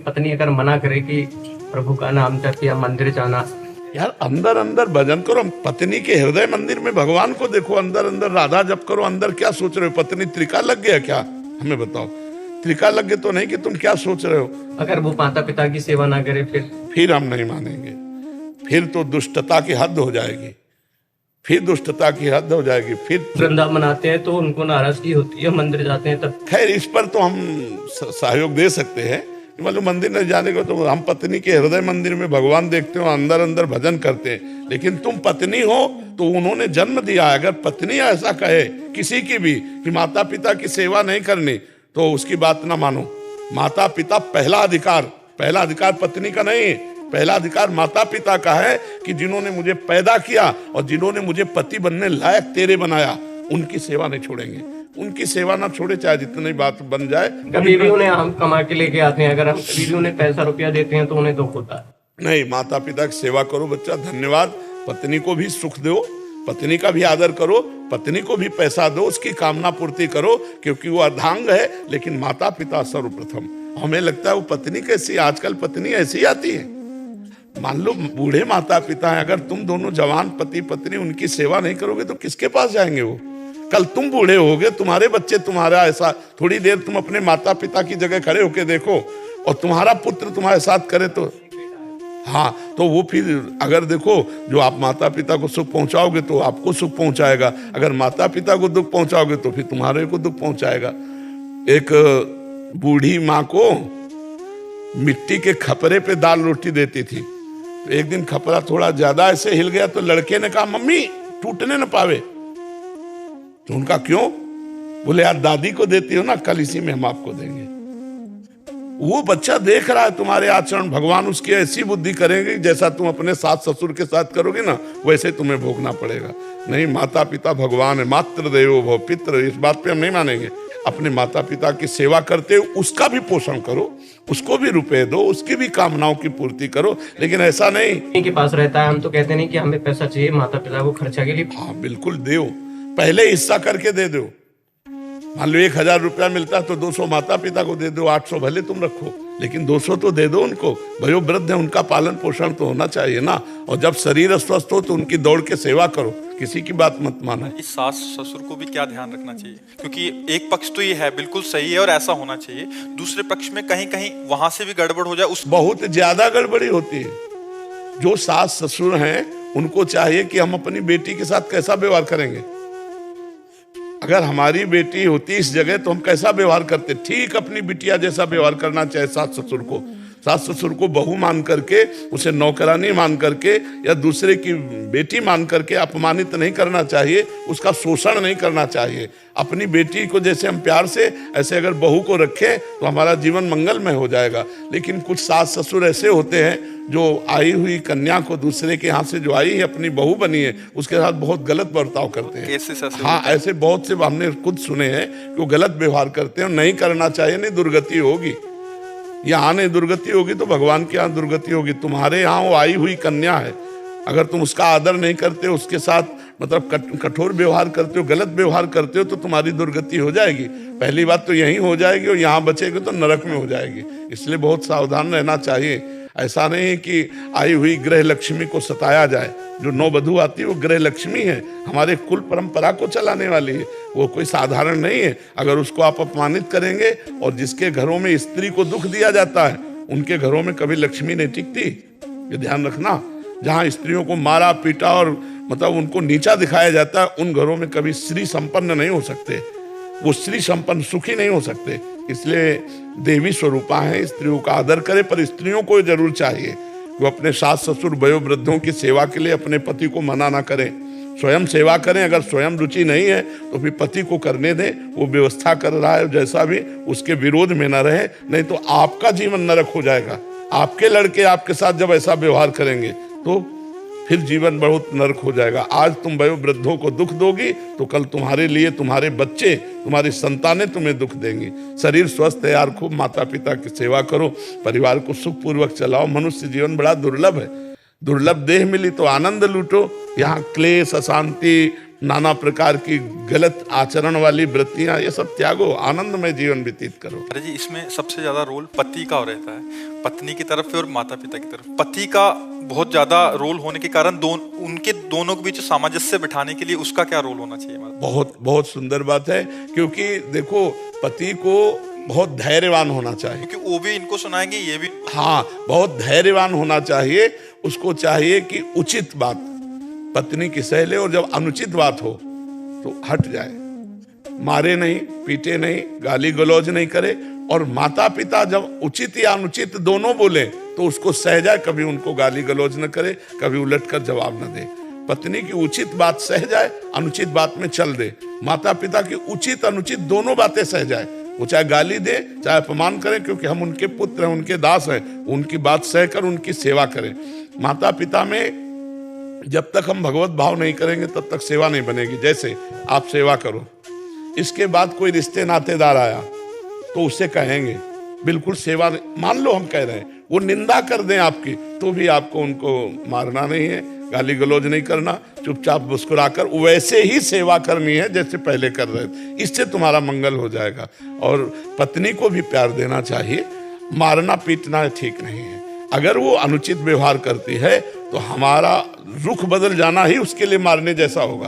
पत्नी अगर मना करे कि प्रभु का नाम जप या मंदिर जाना, यार अंदर अंदर भजन करो, पत्नी के हृदय मंदिर में भगवान को देखो, अंदर अंदर राधा जप करो। अंदर क्या सोच रहे हो? पत्नी त्रिका लग गया क्या? हमें बताओ, त्रिका लग गए तो नहीं कि तुम क्या सोच रहे हो? अगर वो माता पिता की सेवा ना करे फिर हम नहीं मानेंगे। फिर तो दुष्टता की हद हो जाएगी, फिर दुष्टता की हद हो जाएगी। फिर वृंदावन आते हैं तो उनको नाराजगी होती है, मंदिर जाते हैं तब। खैर इस पर तो हम सहयोग दे सकते हैं। मतलब मंदिर नहीं जाने को तो हम पत्नी के हृदय मंदिर में भगवान देखते हो, अंदर अंदर भजन करते हैं। लेकिन तुम पत्नी हो तो उन्होंने जन्म दिया। अगर पत्नी ऐसा कहे किसी की भी कि माता पिता की सेवा नहीं करनी, तो उसकी बात ना मानो। माता पिता पहला अधिकार पत्नी का नहीं, पहला अधिकार माता पिता का है कि जिन्होंने मुझे पैदा किया और जिन्होंने मुझे पति बनने लायक तेरे बनाया, उनकी सेवा नहीं छोड़ेंगे। उनकी सेवा ना छोड़े, चाहे जितनी बात बन जाए। कभी भी उन्हें हम कमा के लेके आते हैं, अगर हम कभी भी उन्हें पैसा रुपया देते हैं तो उन्हें दुख होता है। नहीं, माता पिता की सेवा करो बच्चा, धन्यवाद। पत्नी को भी सुख दो, पत्नी का भी आदर करो, पत्नी को भी पैसा दो, उसकी कामना पूर्ति करो, क्योंकि वो अर्धांग है। लेकिन माता पिता सर्वप्रथम। हमें लगता है वो पत्नी कैसी, आजकल पत्नी ऐसी आती है। मान लो बूढ़े माता पिता हैं, अगर तुम दोनों जवान पति पत्नी उनकी सेवा नहीं करोगे तो किसके पास जाएंगे वो? कल तुम बूढ़े होगे, तुम्हारे बच्चे तुम्हारा ऐसा, थोड़ी देर तुम अपने माता पिता की जगह खड़े होके देखो और तुम्हारा पुत्र तुम्हारे साथ करे तो हाँ, तो वो फिर अगर देखो जो आप माता पिता को सुख पहुंचाओगे तो आपको सुख पहुंचाएगा, अगर माता पिता को दुख पहुंचाओगे तो फिर तुम्हारे को दुख पहुंचाएगा। एक बूढ़ी माँ को मिट्टी के खपरे पे दाल रोटी देती थी। तो एक दिन खपरा थोड़ा ज्यादा ऐसे हिल गया तो लड़के ने कहा, मम्मी टूटने न पावे। तो उनका क्यों? बोले यार दादी को देती हो ना, कल इसी में हम आपको देंगे। वो बच्चा देख रहा है तुम्हारे आचरण, भगवान उसकी ऐसी बुद्धि करेंगे जैसा तुम अपने सास ससुर के साथ करोगे ना, वैसे तुम्हें भोगना पड़ेगा। नहीं, माता पिता भगवान है, मातृ देवो भव पितृ, इस बात पे हम नहीं मानेंगे। अपने माता पिता की सेवा करते हुए उसका भी पोषण करो, उसको भी रुपए दो, उसकी भी कामनाओं की पूर्ति करो। लेकिन ऐसा नहीं के पास रहता है, हम तो कहते नहीं कि हमें पैसा चाहिए माता पिता को खर्चा के लिए। हाँ बिल्कुल दो, पहले हिस्सा करके दे दो। मान लो 1000 रुपया मिलता है तो 200 माता पिता को दे दो, 800 भले तुम रखो, लेकिन 200 तो दे दो उनको। भयो वृद्ध है, उनका पालन पोषण तो होना चाहिए ना। और जब शरीर स्वस्थ हो तो उनकी दौड़ के सेवा करो, किसी की बात मत मानो। इस सास ससुर को भी क्या ध्यान रखना चाहिए, क्योंकि एक पक्ष तो ये है बिल्कुल सही है और ऐसा होना चाहिए, दूसरे पक्ष में कहीं कहीं वहां से भी गड़बड़ हो जाए। उस बहुत ज्यादा गड़बड़ी होती है। जो सास ससुर हैं उनको चाहिए कि हम अपनी बेटी के साथ कैसा व्यवहार करेंगे। अगर हमारी बेटी होती इस जगह तो हम कैसा व्यवहार करते? ठीक अपनी बिटिया जैसा व्यवहार करना चाहिए सास ससुर को। सास ससुर को बहू मान करके, उसे नौकरानी मान करके या दूसरे की बेटी मान करके अपमानित नहीं करना चाहिए, उसका शोषण नहीं करना चाहिए। अपनी बेटी को जैसे हम प्यार से, ऐसे अगर बहू को रखें तो हमारा जीवन मंगलमय हो जाएगा। लेकिन कुछ सास ससुर ऐसे होते हैं जो आई हुई कन्या को, दूसरे के यहाँ से जो आई है अपनी बहू बनी है, उसके साथ बहुत गलत बर्ताव करते हैं। हाँ, ऐसे बहुत से हमने खुद सुने हैं कि वो गलत व्यवहार करते हैं। नहीं करना चाहिए, नहीं दुर्गति होगी। यहाँ नहीं दुर्गति होगी तो भगवान के यहाँ दुर्गति होगी। तुम्हारे यहाँ वो आई हुई कन्या है, अगर तुम उसका आदर नहीं करते, उसके साथ मतलब कठोर व्यवहार करते हो, गलत व्यवहार करते हो, तो तुम्हारी दुर्गति हो जाएगी। पहली बात तो यहीं हो जाएगी और यहाँ बचेगी तो नरक में हो जाएगी। इसलिए बहुत सावधान रहना चाहिए। ऐसा नहीं है कि आई हुई गृह लक्ष्मी को सताया जाए। जो नववधू आती है वो गृह लक्ष्मी है, हमारे कुल परंपरा को चलाने वाली है, वो कोई साधारण नहीं है। अगर उसको आप अपमानित करेंगे, और जिसके घरों में स्त्री को दुख दिया जाता है उनके घरों में कभी लक्ष्मी नहीं टिकती, ये ध्यान रखना। जहाँ स्त्रियों को मारा पीटा और मतलब उनको नीचा दिखाया जाता है, उन घरों में कभी स्त्री संपन्न नहीं हो सकते, वो स्त्री संपन्न सुखी नहीं हो सकते। इसलिए देवी स्वरूपा है, स्त्रियों का आदर करे, पर स्त्रियों को जरूर चाहिए वो अपने सास ससुर वयोवृद्धों की सेवा के लिए अपने पति को मना ना करें, स्वयं सेवा करें। अगर स्वयं रुचि नहीं है तो फिर पति को करने दें, वो व्यवस्था कर रहा है जैसा भी, उसके विरोध में ना रहे, नहीं तो आपका जीवन नरक हो जाएगा। आपके लड़के आपके साथ जब ऐसा व्यवहार करेंगे तो फिर जीवन बहुत नरक हो जाएगा। आज तुम वयोवृद्धों को दुख दोगी तो कल तुम्हारे लिए तुम्हारे बच्चे, तुम्हारी संतानें तुम्हें दुख देंगी। शरीर स्वस्थ है यार, खूब माता पिता की सेवा करो, परिवार को सुखपूर्वक चलाओ। मनुष्य जीवन बड़ा दुर्लभ है, दुर्लभ देह मिली तो आनंद लूटो। यहाँ क्लेश, अशांति, नाना प्रकार की गलत आचरण वाली वृत्तियां, ये सब त्यागो, आनंदमय जीवन व्यतीत करो। अरे जी, इसमें सबसे ज्यादा रोल पति का रहता है, पत्नी की तरफ से और माता पिता की तरफ। पति का बहुत ज्यादा रोल होने के कारण उनके दोनों के बीच सामंजस्य बिठाने के लिए उसका क्या रोल होना चाहिए? बहुत बहुत सुंदर बात है, क्योंकि देखो पति को बहुत धैर्यवान होना चाहिए, क्योंकि वो भी इनको सुनाएंगे, ये भी। हाँ, बहुत धैर्यवान होना चाहिए। उसको चाहिए कि उचित बात पत्नी की सह ले, और जब अनुचित बात हो तो हट जाए, मारे नहीं, पीटे नहीं, गाली गलौज नहीं करे। और माता पिता जब उचित या अनुचित दोनों बोले तो उसको सह जाए, कभी उनको गाली गलौज न करे, कभी उलटकर जवाब न दे। पत्नी की उचित बात सह जाए, अनुचित बात में चल दे। माता पिता की उचित अनुचित दोनों बातें सह जाए, वो चाहे गाली दे चाहे अपमान करें, क्योंकि हम उनके पुत्र हैं, उनके दास हैं, उनकी बात सहकर उनकी सेवा करें। माता पिता में जब तक हम भगवत भाव नहीं करेंगे तब तक सेवा नहीं बनेगी। जैसे आप सेवा करो, इसके बाद कोई रिश्ते नातेदार आया तो उससे कहेंगे बिल्कुल सेवा, मान लो हम कह रहे हैं, वो निंदा कर दें आपकी, तो भी आपको उनको मारना नहीं है, गाली गलौज नहीं करना, चुपचाप मुस्कुराकर वैसे ही सेवा करनी है जैसे पहले कर रहे थे। इससे तुम्हारा मंगल हो जाएगा। और पत्नी को भी प्यार देना चाहिए, मारना पीटना ठीक नहीं है। अगर वो अनुचित व्यवहार करती है तो हमारा रुख बदल जाना ही उसके लिए मारने जैसा होगा।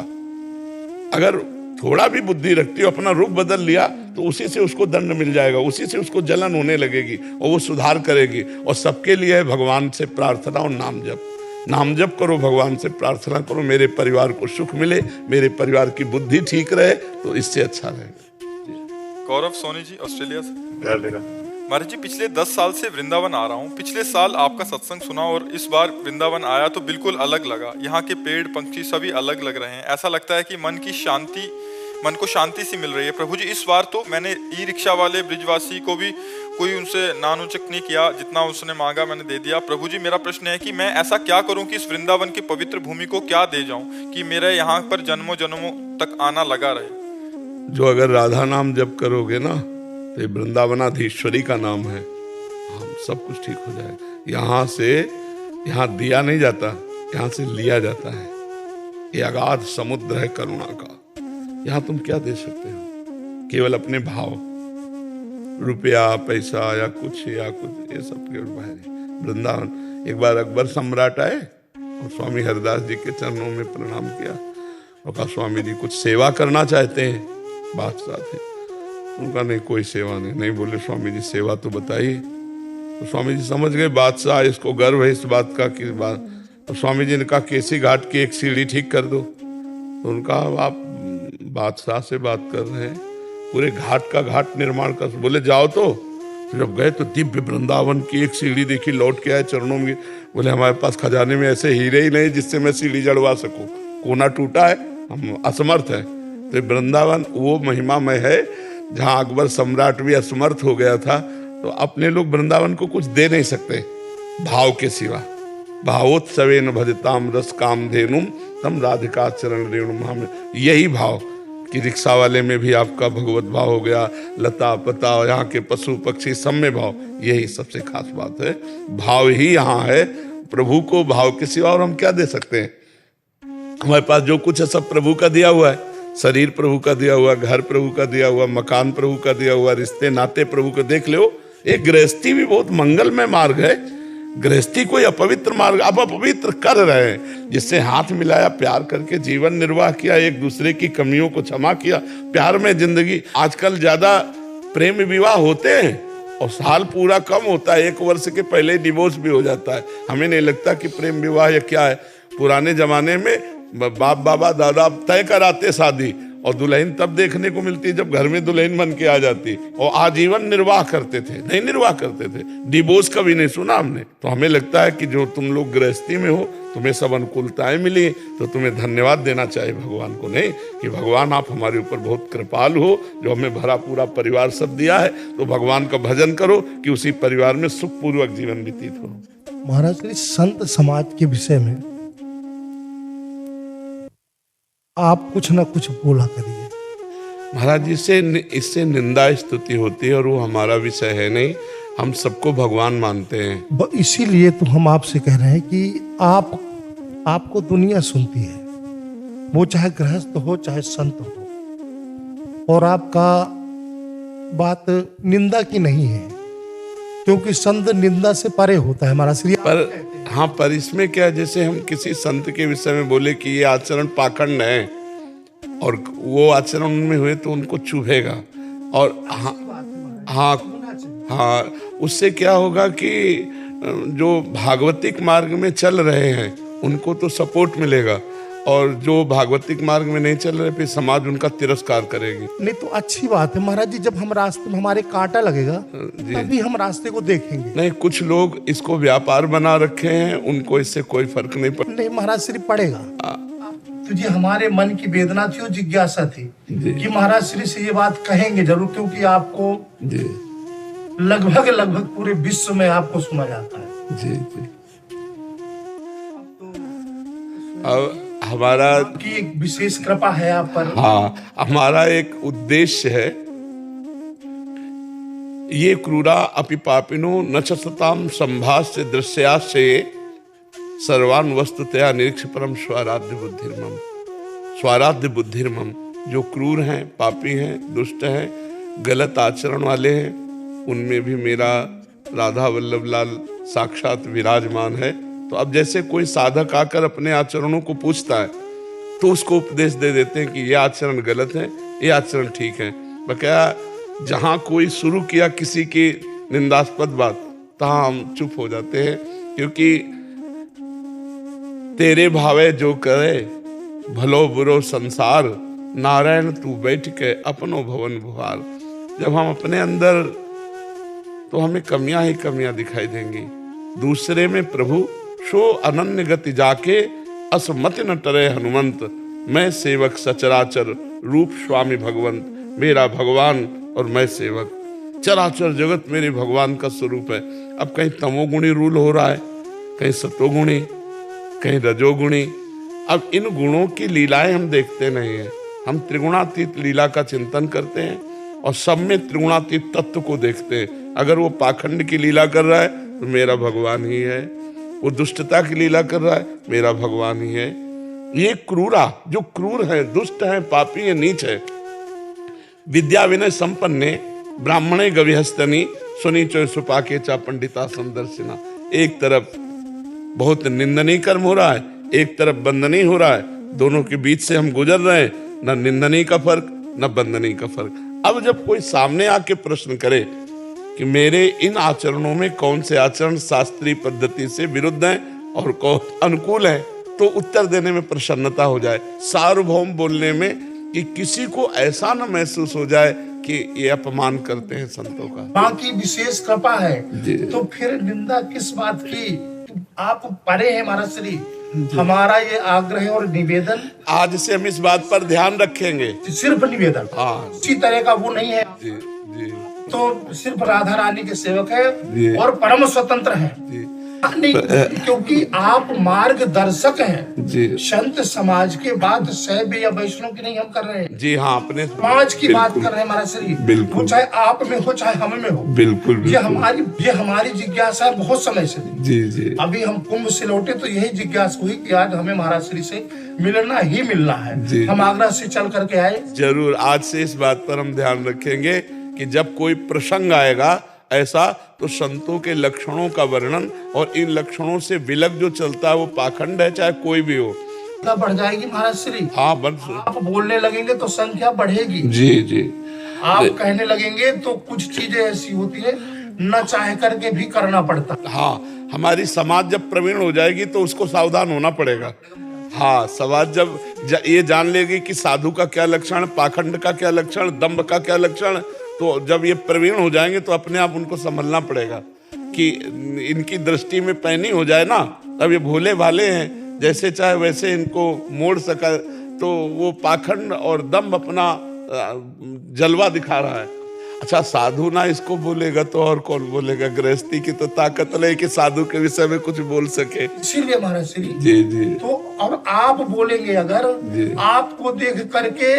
अगर थोड़ा भी बुद्धि रखती हो, अपना रुख बदल लिया, तो उसी से उसको दंड मिल जाएगा, उसी से उसको जलन होने लगेगी और वो सुधार करेगी। और सबके लिए है भगवान से प्रार्थना और नाम जप। नाम जप करो, भगवान से प्रार्थना करो, मेरे परिवार को सुख मिले, मेरे परिवार की बुद्धि ठीक रहे, तो इससे अच्छा रहेगा। गौरव सोनी जी, ऑस्ट्रेलिया से। महाराज जी, पिछले 10 साल से वृंदावन आ रहा हूँ। पिछले साल आपका सत्संग सुना और इस बार वृंदावन आया तो बिल्कुल अलग लगा। यहाँ के पेड़ पंछी सभी अलग लग रहे हैं। ऐसा लगता है कि मन को शांति सी मिल रही है। प्रभु जी, इस बार तो मैंने ई रिक्शा वाले ब्रिजवासी को भी कोई उनसे नानोचक नहीं किया, जितना उसने मांगा मैंने दे दिया। प्रभु जी, मेरा प्रश्न है कि मैं ऐसा क्या करूं कि इस वृंदावन की पवित्र भूमि को क्या दे जाऊं कि मेरे यहाँ पर जन्मों जन्मों तक आना लगा रहे। जो अगर राधा नाम जप करोगे ना, तो ये वृंदावनाधीश्वरी का नाम है, हम सब कुछ ठीक हो जाएगा। यहाँ दिया नहीं जाता, यहाँ से लिया जाता है। ये अगाध समुद्र है करुणा का। यहाँ तुम क्या दे सकते हो? केवल अपने भाव, रुपया पैसा या कुछ, ये सब केवल बाहर। वृंदावन, एक बार अकबर सम्राट आए और स्वामी हरिदास जी के चरणों में प्रणाम किया और कहा, स्वामी जी कुछ सेवा करना चाहते हैं? बादशाह थे, उनका नहीं, कोई सेवा नहीं। बोले स्वामी जी सेवा तो बताइए। तो स्वामी जी समझ गए बादशाह इसको गर्व है इस बात का कि तो स्वामी जी ने कहा, केसी घाट की एक सीढ़ी ठीक कर दो। तो उनका, आप बादशाह से बात कर रहे हैं, पूरे घाट का घाट निर्माण कर। बोले जाओ। तो जब गए तो दिव्य वृंदावन की एक सीढ़ी देखी, लौट के आए चरणों में। बोले हमारे पास खजाने में ऐसे हीरे ही नहीं जिससे मैं सीढ़ी जड़वा सकूं, कोना टूटा है, हम असमर्थ है। तो वृंदावन वो महिमामय है जहाँ अकबर सम्राट भी असमर्थ हो गया था। तो अपने लोग वृंदावन को कुछ दे नहीं सकते भाव के सिवा। भावोत्सवेन भजताम रस काम धेनुम तम राधिका चरण रेणु। यही भाव कि रिक्शा वाले में भी आपका भगवत भाव हो गया, लता पता यहाँ के पशु पक्षी सब में भाव, यही सबसे खास बात है। भाव ही यहाँ है, प्रभु को भाव के सिवा और हम क्या दे सकते हैं? हमारे पास जो कुछ है सब प्रभु का दिया हुआ है। शरीर प्रभु का दिया हुआ, घर प्रभु का दिया हुआ, मकान प्रभु का दिया हुआ, रिश्ते नाते प्रभु को। देख लो, एक गृहस्थी भी बहुत मंगलमय मार्ग है। गृहस्थी कोई अपवित्र मार्ग अब अपवित्र कर रहे हैं, जिससे हाथ मिलाया, प्यार करके जीवन निर्वाह किया, एक दूसरे की कमियों को क्षमा किया, प्यार में जिंदगी। आजकल ज्यादा प्रेम विवाह होते हैं और साल पूरा कम होता है, 1 वर्ष के पहले डिवोर्स भी हो जाता है। हमें नहीं लगता कि प्रेम विवाह या क्या है। पुराने जमाने में बाप बाबा दादा तय कराते शादी, और दुल्हन तब देखने को मिलती जब घर में दुल्हन बन के आ जाती, और आजीवन निर्वाह करते थे। नहीं निर्वाह करते थे, डिवोर्स कभी नहीं सुना हमने। तो हमें लगता है कि जो तुम लोग गृहस्थी में हो, तुम्हें सब अनुकूलताएं मिली, तो तुम्हें धन्यवाद देना चाहिए भगवान को। नहीं कि भगवान आप हमारे ऊपर बहुत कृपालु हो, जो हमें भरा पूरा परिवार सब दिया है। तो भगवान का भजन करो कि उसी परिवार में सुखपूर्वक जीवन व्यतीत हो। महाराज, इस संत समाज के विषय में आप कुछ ना कुछ बोला करिए। महाराज, इससे निंदा स्तुति होती है और वो हमारा विषय है नहीं। हम सबको भगवान मानते हैं। इसीलिए तो हम आपसे कह रहे हैं कि आपको दुनिया सुनती है, वो चाहे गृहस्थ हो चाहे संत हो। और आपका बात निंदा की नहीं है, क्योंकि संत निंदा से परे होता है हमारा श्री। पर हाँ, पर इसमें क्या है, जैसे हम किसी संत के विषय में बोले कि ये आचरण पाखंड है और वो आचरण उनमें हुए तो उनको चुभेगा। और हाँ हाँ हाँ, उससे क्या होगा कि जो भागवतिक मार्ग में चल रहे हैं उनको तो सपोर्ट मिलेगा, और जो भागवतिक मार्ग में नहीं चल रहे फिर समाज उनका तिरस्कार करेगी। नहीं तो अच्छी बात है महाराज जी, जब हम रास्ते में हमारे कांटा लगेगा तभी हम रास्ते को देखेंगे। नहीं, कुछ लोग इसको व्यापार बना रखे हैं, उनको इससे कोई फर्क नहीं पड़ता। नहीं महाराज श्री पड़ेगा। तो ये हमारे मन की वेदना थी और जिज्ञासा थी कि महाराज श्री से ये बात कहेंगे जरूर, क्योंकि आपको लगभग पूरे विश्व में आपको सुना जाता है। जी जी। अब हमारा की एक विशेष कृपा है आप पर। हाँ, हमारा एक उद्देश्य है, ये क्रूरा अपि पापिनो न च सताम संभाष्य दृश्यास्य सर्वान वस्तुतया निरीक्ष परम स्वाराध्य बुद्धिर्मम। स्वाराध्य बुद्धिर्मम, जो क्रूर हैं, पापी हैं, दुष्ट हैं, गलत आचरण वाले हैं, उनमें भी मेरा राधा वल्लभ लाल साक्षात विराजमान है। तो अब जैसे कोई साधक आकर अपने आचरणों को पूछता है तो उसको उपदेश दे देते हैं कि ये आचरण गलत है, ये आचरण ठीक है। बकाया जहाँ कोई शुरू किया किसी की निंदास्पद बात, तहाँ हम चुप हो जाते हैं, क्योंकि तेरे भावे जो करे भलो बुरो संसार, नारायण तू बैठ के अपनो भवन भुहार। जब हम अपने अंदर, तो हमें कमियां ही कमियां दिखाई देंगी, दूसरे में प्रभु शो अनन्य गति जाके असमत न टरे हनुमंत। मैं सेवक सचराचर रूप स्वामी भगवंत, मेरा भगवान और मैं सेवक। चराचर जगत मेरे भगवान का स्वरूप है। अब कहीं तमोगुणी रूल हो रहा है, कहीं सतोगुणी, कहीं रजोगुणी। अब इन गुणों की लीलाएं हम देखते नहीं है, हम त्रिगुणातीत लीला का चिंतन करते हैं और सब में त्रिगुणातीत तत्व को देखते हैं। अगर वो पाखंड की लीला कर रहा है तो मेरा भगवान ही है, वो दुष्टता की लीला कर रहा है, मेरा भगवान ही है। ये क्रूरा, जो क्रूर है, दुष्ट है, पापी है, नीच है। विद्या विनय संपन्ने ब्राह्मणे गविहस्तनी सुनी चो सुपाके चा पंडिता संदर्शिना। एक तरफ बहुत निंदनीय कर्म हो रहा है, एक तरफ बंदनीय हो रहा है, दोनों के बीच से हम गुजर रहे हैं, न निंदनीय का फर्क न बंदनीय का फर्क। अब जब कोई सामने आके प्रश्न करे कि मेरे इन आचरणों में कौन से आचरण शास्त्रीय पद्धति से विरुद्ध हैं और कौन अनुकूल हैं, तो उत्तर देने में प्रसन्नता हो जाए, सार्वभौम बोलने में, कि किसी को ऐसा न महसूस हो जाए कि ये अपमान करते हैं संतों का। बाकी विशेष कृपा है, तो फिर निंदा किस बात की? आप परे हैं महाराज श्री। हमारा ये आग्रह और निवेदन, आज से हम इस बात पर ध्यान रखेंगे। सिर्फ निवेदन, हाँ, किसी तरह का वो नहीं है। जी जी। तो सिर्फ राधा रानी के सेवक है और परम स्वतंत्र है। नहीं, क्योंकि आप मार्गदर्शक हैं जी। संत समाज के बात शैव या वैष्णव की नहीं हम कर रहे हैं जी। हाँ, अपने समाज की बात कर रहे हैं महाराज श्री। बिल्कुल। वो चाहे आप में हो चाहे हम में हो। बिल्कुल। ये हमारी जिज्ञासा है बहुत समय से। जी जी। अभी हम कुंभ से लौटे तो यही जिज्ञासा हुई कि आज हमें महाराज श्री से मिलना ही मिलना है। हम आगरा से चल करके आए। जरूर, आज से इस बात पर हम ध्यान रखेंगे कि जब कोई प्रसंग आएगा ऐसा, तो संतों के लक्षणों का वर्णन और इन लक्षणों से विलग जो चलता है वो पाखंड है, चाहे कोई भी हो, बढ़ जाएगी महाराज श्री। हाँ, आप बोलने लगेंगे तो संख्या बढ़ेगी। जी जी। आप कहने लगेंगे तो कुछ चीजें ऐसी होती है न चाह करके भी करना पड़ता। हाँ, हमारी समाज जब प्रवीण हो जाएगी तो उसको सावधान होना पड़ेगा। हाँ, समाज जब ये जान लेगी कि साधु का क्या लक्षण, पाखंड का क्या लक्षण, दंभ का क्या लक्षण, तो जब ये प्रवीण हो जाएंगे तो अपने आप उनको संभलना पड़ेगा कि इनकी दृष्टि में पैनी हो जाए ना, तब ये भोले भाले हैं, जैसे चाहे वैसे इनको मोड़ सका, तो वो पाखंड और दंभ अपना जलवा दिखा रहा है। अच्छा, साधु ना इसको बोलेगा तो और कौन बोलेगा? गृहस्थी की तो ताकत नहीं कि साधु के विषय में कुछ बोल सके। इसीलिए महाराज श्री जी जी। तो और आप बोलेंगे अगर, आपको देख करके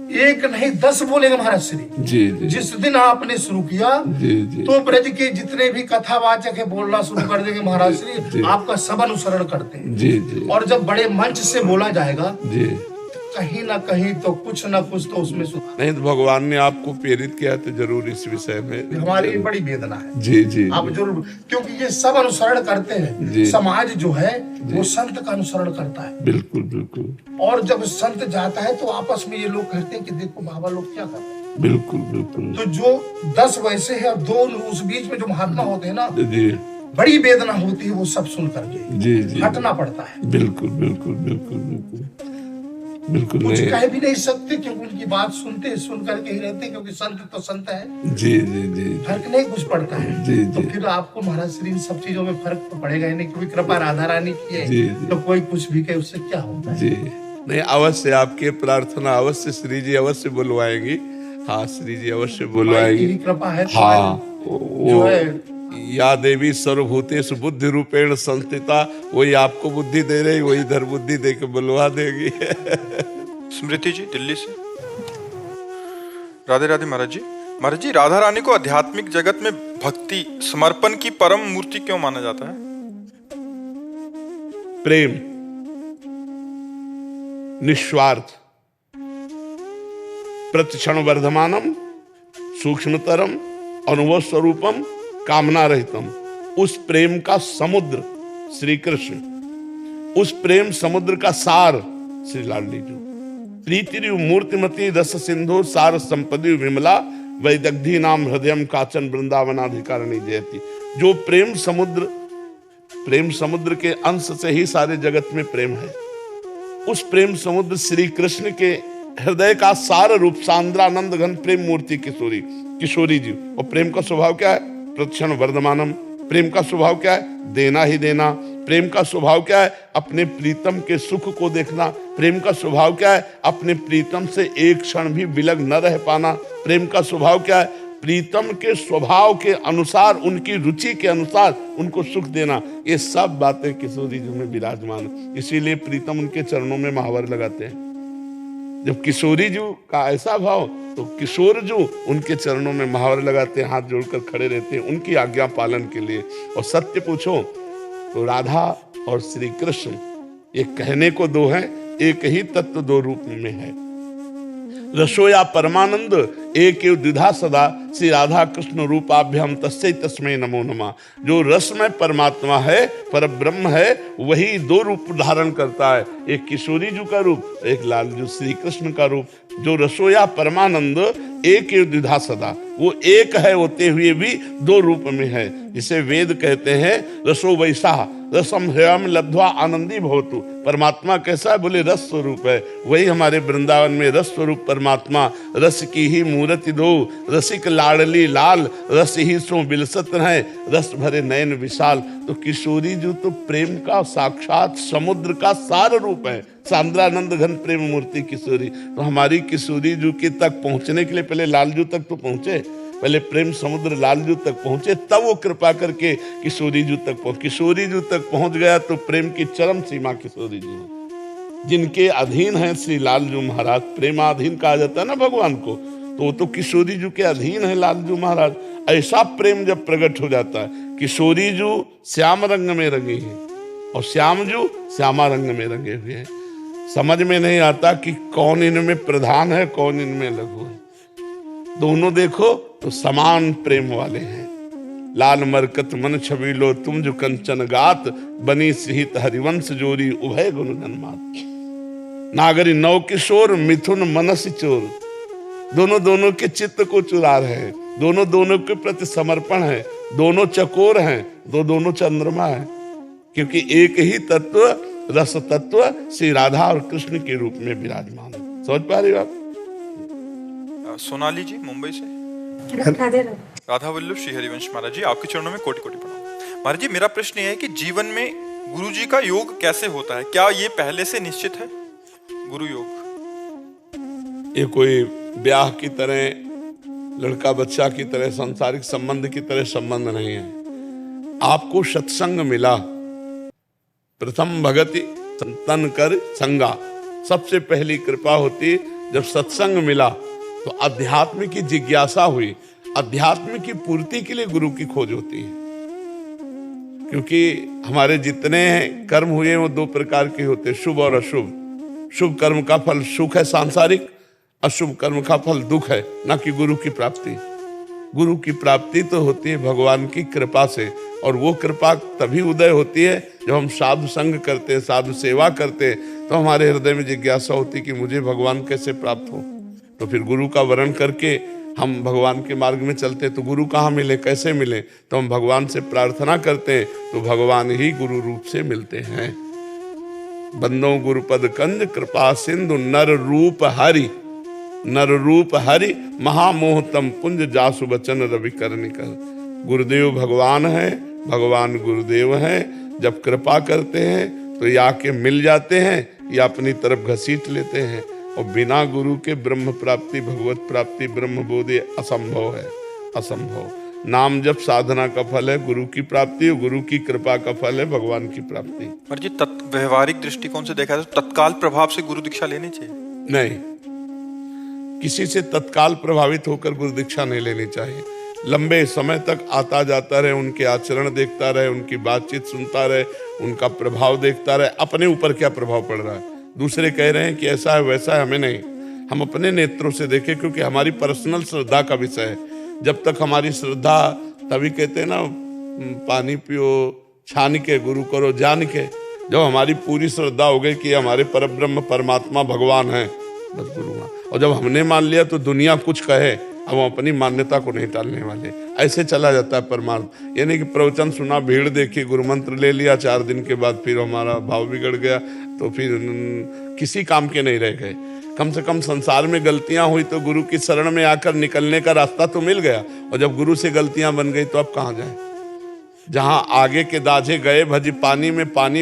एक नहीं 10 बोलेंगे महाराज श्री। जी जी जिस दिन आपने शुरू किया जी जी तो ब्रज के जितने भी कथावाचक है बोलना शुरू कर देंगे महाराज श्री, आपका सब अनुसरण करते हैं। जी जी और जब बड़े मंच से बोला जाएगा जी। कहीं ना कहीं तो कुछ ना कुछ तो उसमें सुधार। नहीं तो भगवान ने आपको प्रेरित किया तो जरूर इस विषय में हमारी बड़ी वेदना है। जी जी आप जरूर, क्योंकि ये सब अनुसरण करते हैं। जी। समाज जो है वो संत का अनुसरण करता है। बिल्कुल बिल्कुल और जब संत जाता है तो आपस में ये लोग कहते हैं कि देखो बाबा लोग क्या कर रहे हैं। बिल्कुल बिल्कुल। तो जो 10 वैसे है और 2 उस बीच में जो महात्मा होते हैं ना, जी बड़ी वेदना होती है वो सब सुन करके जी जी हटना पड़ता है। बिल्कुल बिल्कुल बिल्कुल बिल्कुल बिल्कुल कुछ नहीं। कह भी नहीं सकते क्योंकि उनकी बात सुनते सुन करके ही रहते, क्योंकि संत तो संत है। जी जी जी फर्क नहीं कुछ पड़ता है। जी तो जी फिर आपको महाराज श्री इन सब चीजों में फर्क तो पड़ेगा ही नहीं, क्योंकि कृपा राधा रानी की है। जी, जी। तो कोई कुछ भी कहे उससे क्या होता है। जी। नहीं अवश्य आपके प्रार्थना अवश्य श्री जी अवश्य बुलवाएंगी। हाँ श्री जी अवश्य बुलवाएंगी। यही कृपा है। हाँ जो वो है या देवी सर्वभूतेषु बुद्धि रूपेण संस्थिता, वही आपको बुद्धि दे रही, वही इधर बुद्धि दे के बुलवा देगी। स्मृति जी दिल्ली से। राधे राधे महाराज जी। महाराज जी, राधा रानी को आध्यात्मिक जगत में भक्ति समर्पण की परम मूर्ति क्यों माना जाता है? प्रेम, निस्वार्थ, प्रतिक्षण वर्धमानम, सूक्ष्मतरम, अनुभव स्वरूपम, कामना रहितम, उस प्रेम का समुद्र श्री कृष्ण, उस प्रेम समुद्र का सार श्री लाडली जी। प्रीति मूर्तिमती रस सिंधु सार संपदि विमला, वैदग्धी नाम हृदयम काचन वृंदावनाधिकारिणी जयती। जो प्रेम समुद्र के अंश से ही सारे जगत में प्रेम है, उस प्रेम समुद्र श्री कृष्ण के हृदय का सार रूप सांद्रानंद घन प्रेम मूर्ति किशोरी जी। और प्रेम का स्वभाव क्या है? प्रतिक्षण वर्धमानम। प्रेम का स्वभाव क्या है? देना ही देना। प्रेम का स्वभाव क्या है? अपने प्रीतम के सुख को देखना। प्रेम का स्वभाव क्या है? अपने प्रीतम से एक क्षण भी विलग न रह पाना। प्रेम का स्वभाव क्या है? प्रीतम के स्वभाव के अनुसार, उनकी रुचि के अनुसार उनको सुख देना। ये सब बातें किशोरी जी में विराजमान है। इसीलिए प्रीतम उनके चरणों में महावर लगाते हैं। जब किशोरी जी का ऐसा भाव, तो किशोर जो उनके चरणों में महावर लगाते हैं, हाथ जोड़कर खड़े रहते हैं उनकी आज्ञा पालन के लिए। और सत्य पूछो तो राधा और श्री कृष्ण ये कहने को दो हैं, एक ही तत्व दो रूप में है। रसोया परमानंद एक द्विधा सदा, श्री राधा कृष्ण रूपाभ्याम तस्मै तस्मै नमो नमः। जो रसमय परमात्मा है, पर ब्रह्म है, वही दो रूप धारण करता है, एक किशोरी जी का रूप, एक लाल जो श्री कृष्ण का रूप। जो रसोया परमानंद एक द्विधा सदा, वो एक है होते हुए भी दो रूप में है। जिसे वेद कहते हैं रसो वैसा रसम हृम लब्ध्वा आनंदी भवतु। परमात्मा कैसा है? बोले रस स्वरूप है। वही हमारे वृंदावन में रस स्वरूप परमात्मा, रस की ही मूर्ति दो, रसिक लाडली लाल, रस ही सो बिलसत है, रस भरे नयन विशाल। तो किशोरी जी तो प्रेम का साक्षात समुद्र का सार रूप है, सांद्रानंद घन प्रेम मूर्ति किशोरी। तो हमारी किशोरी जी के तक पहुंचने के लिए पहले लालजू तक तो पहुंचे, पहले प्रेम समुद्र लालजू तक पहुंचे, तब वो कृपा करके किशोरी जी तक पहुंच। किशोरी जी तक पहुंच गया तो प्रेम की चरम सीमा किशोरी जी है। जिनके अधीन है श्री लालजू महाराज, प्रेमाधीन कहा जाता है ना भगवान को, तो वो तो किशोरी जी के अधीन है लालजू महाराज। ऐसा प्रेम जब प्रकट हो जाता है, किशोरी जी श्याम रंग में रंगी है और श्याम जी श्यामा रंग में रंगे हुए हैं। समझ में नहीं आता कि कौन इनमें प्रधान है, कौन इनमें लघु है। दोनों देखो तो समान प्रेम वाले हैं। लाल मरकत मन छबीलो तुम जो कंचन गात, बनी सिहित हरिवंश जोरी उभय गुण जन्मात। नागरी नव किशोर मिथुन मनस चोर। दोनों के चित्त को चुरा रहे हैं, दोनों के प्रति समर्पण है, दोनों चकोर हैं, दोनों चंद्रमा है, क्योंकि एक ही तत्व रस तत्व श्री राधा और कृष्ण के रूप में विराजमान है। समझ पा रही हो आप? सोनाली जी मुंबई से। राधा वल्लभ श्री हरिवंश महाराज जी, आपके चरणों में कोटि कोटि प्रणाम। महाराज जी, मेरा प्रश्न ये है कि जीवन में गुरु जी का योग कैसे होता है? क्या ये पहले से निश्चित है गुरु योग? ये कोई ब्याह की तरह, लड़का बच्चा की तरह, सांसारिक संबंध की तरह संबंध नहीं है। आपको सत्संग मिला, प्रथम भगति संतन कर संगा। सबसे पहली कृपा होती जब सत्संग मिला तो अध्यात्म की जिज्ञासा हुई, अध्यात्म की पूर्ति के लिए गुरु की खोज होती है। क्योंकि हमारे जितने कर्म हुए वो दो प्रकार के होते, शुभ और अशुभ। शुभ कर्म का फल सुख है सांसारिक, अशुभ कर्म का फल दुख है, ना कि गुरु की प्राप्ति। गुरु की प्राप्ति तो होती है भगवान की कृपा से, और वो कृपा तभी उदय होती है जब हम साधु संग करते हैं, साधु सेवा करते हैं, तो हमारे हृदय में जिज्ञासा होती कि मुझे भगवान कैसे प्राप्त हो। तो फिर गुरु का वरण करके हम भगवान के मार्ग में चलते, तो गुरु कहाँ मिले, कैसे मिले, तो हम भगवान से प्रार्थना करते हैं, तो भगवान ही गुरु रूप से मिलते हैं। बंदो गुरुपद कंज कृपा सिंधु नर रूप हरि, नर रूप हरि महामोहतम पुंज जासु बचन रवि करनी कर। गुरुदेव भगवान है, भगवान गुरुदेव है। जब कृपा करते हैं तो या के मिल जाते हैं या अपनी तरफ घसीट लेते हैं, और बिना गुरु के ब्रह्म प्राप्ति, भगवत प्राप्ति, ब्रह्म बोधि असंभव है, असंभव। नाम जप साधना का फल है गुरु की प्राप्ति, और गुरु की कृपा का फल है भगवान की प्राप्ति। पर जी व्यवहारिक दृष्टिकोण से देखा जाए तो तत्काल प्रभाव से गुरु दीक्षा लेनी चाहिए? नहीं, किसी से तत्काल प्रभावित होकर गुरु दीक्षा नहीं लेनी चाहिए। लंबे समय तक आता जाता रहे, उनके आचरण देखता रहे, उनकी बातचीत सुनता रहे, उनका प्रभाव देखता रहे। अपने ऊपर क्या प्रभाव पड़ रहा है, दूसरे कह रहे हैं कि ऐसा है वैसा है, हमें नहीं, हम अपने नेत्रों से देखें, क्योंकि हमारी पर्सनल श्रद्धा का विषय है। जब तक हमारी श्रद्धा, तभी कहते हैं ना, पानी पियो छान के, गुरु करो जान के। जब हमारी पूरी श्रद्धा हो गई कि हमारे परब्रह्म परमात्मा भगवान है, बस गुरु हुआ। और जब हमने मान लिया तो दुनिया कुछ कहे, अब हम अपनी मान्यता को नहीं टालने वाले। ऐसे चला जाता है परमार्थ। यानी कि प्रवचन सुना, भीड़ देखी, गुरु मंत्र ले लिया, 4 दिन के बाद फिर हमारा भाव बिगड़ गया, तो फिर किसी काम के नहीं रह गए। कम से कम संसार में गलतियां हुई तो गुरु की शरण में आकर निकलने का रास्ता तो मिल गया, और जब गुरु से गलतियां बन गई तो अब कहाँ जाए। जहां आगे के दाझे गए भजी पानी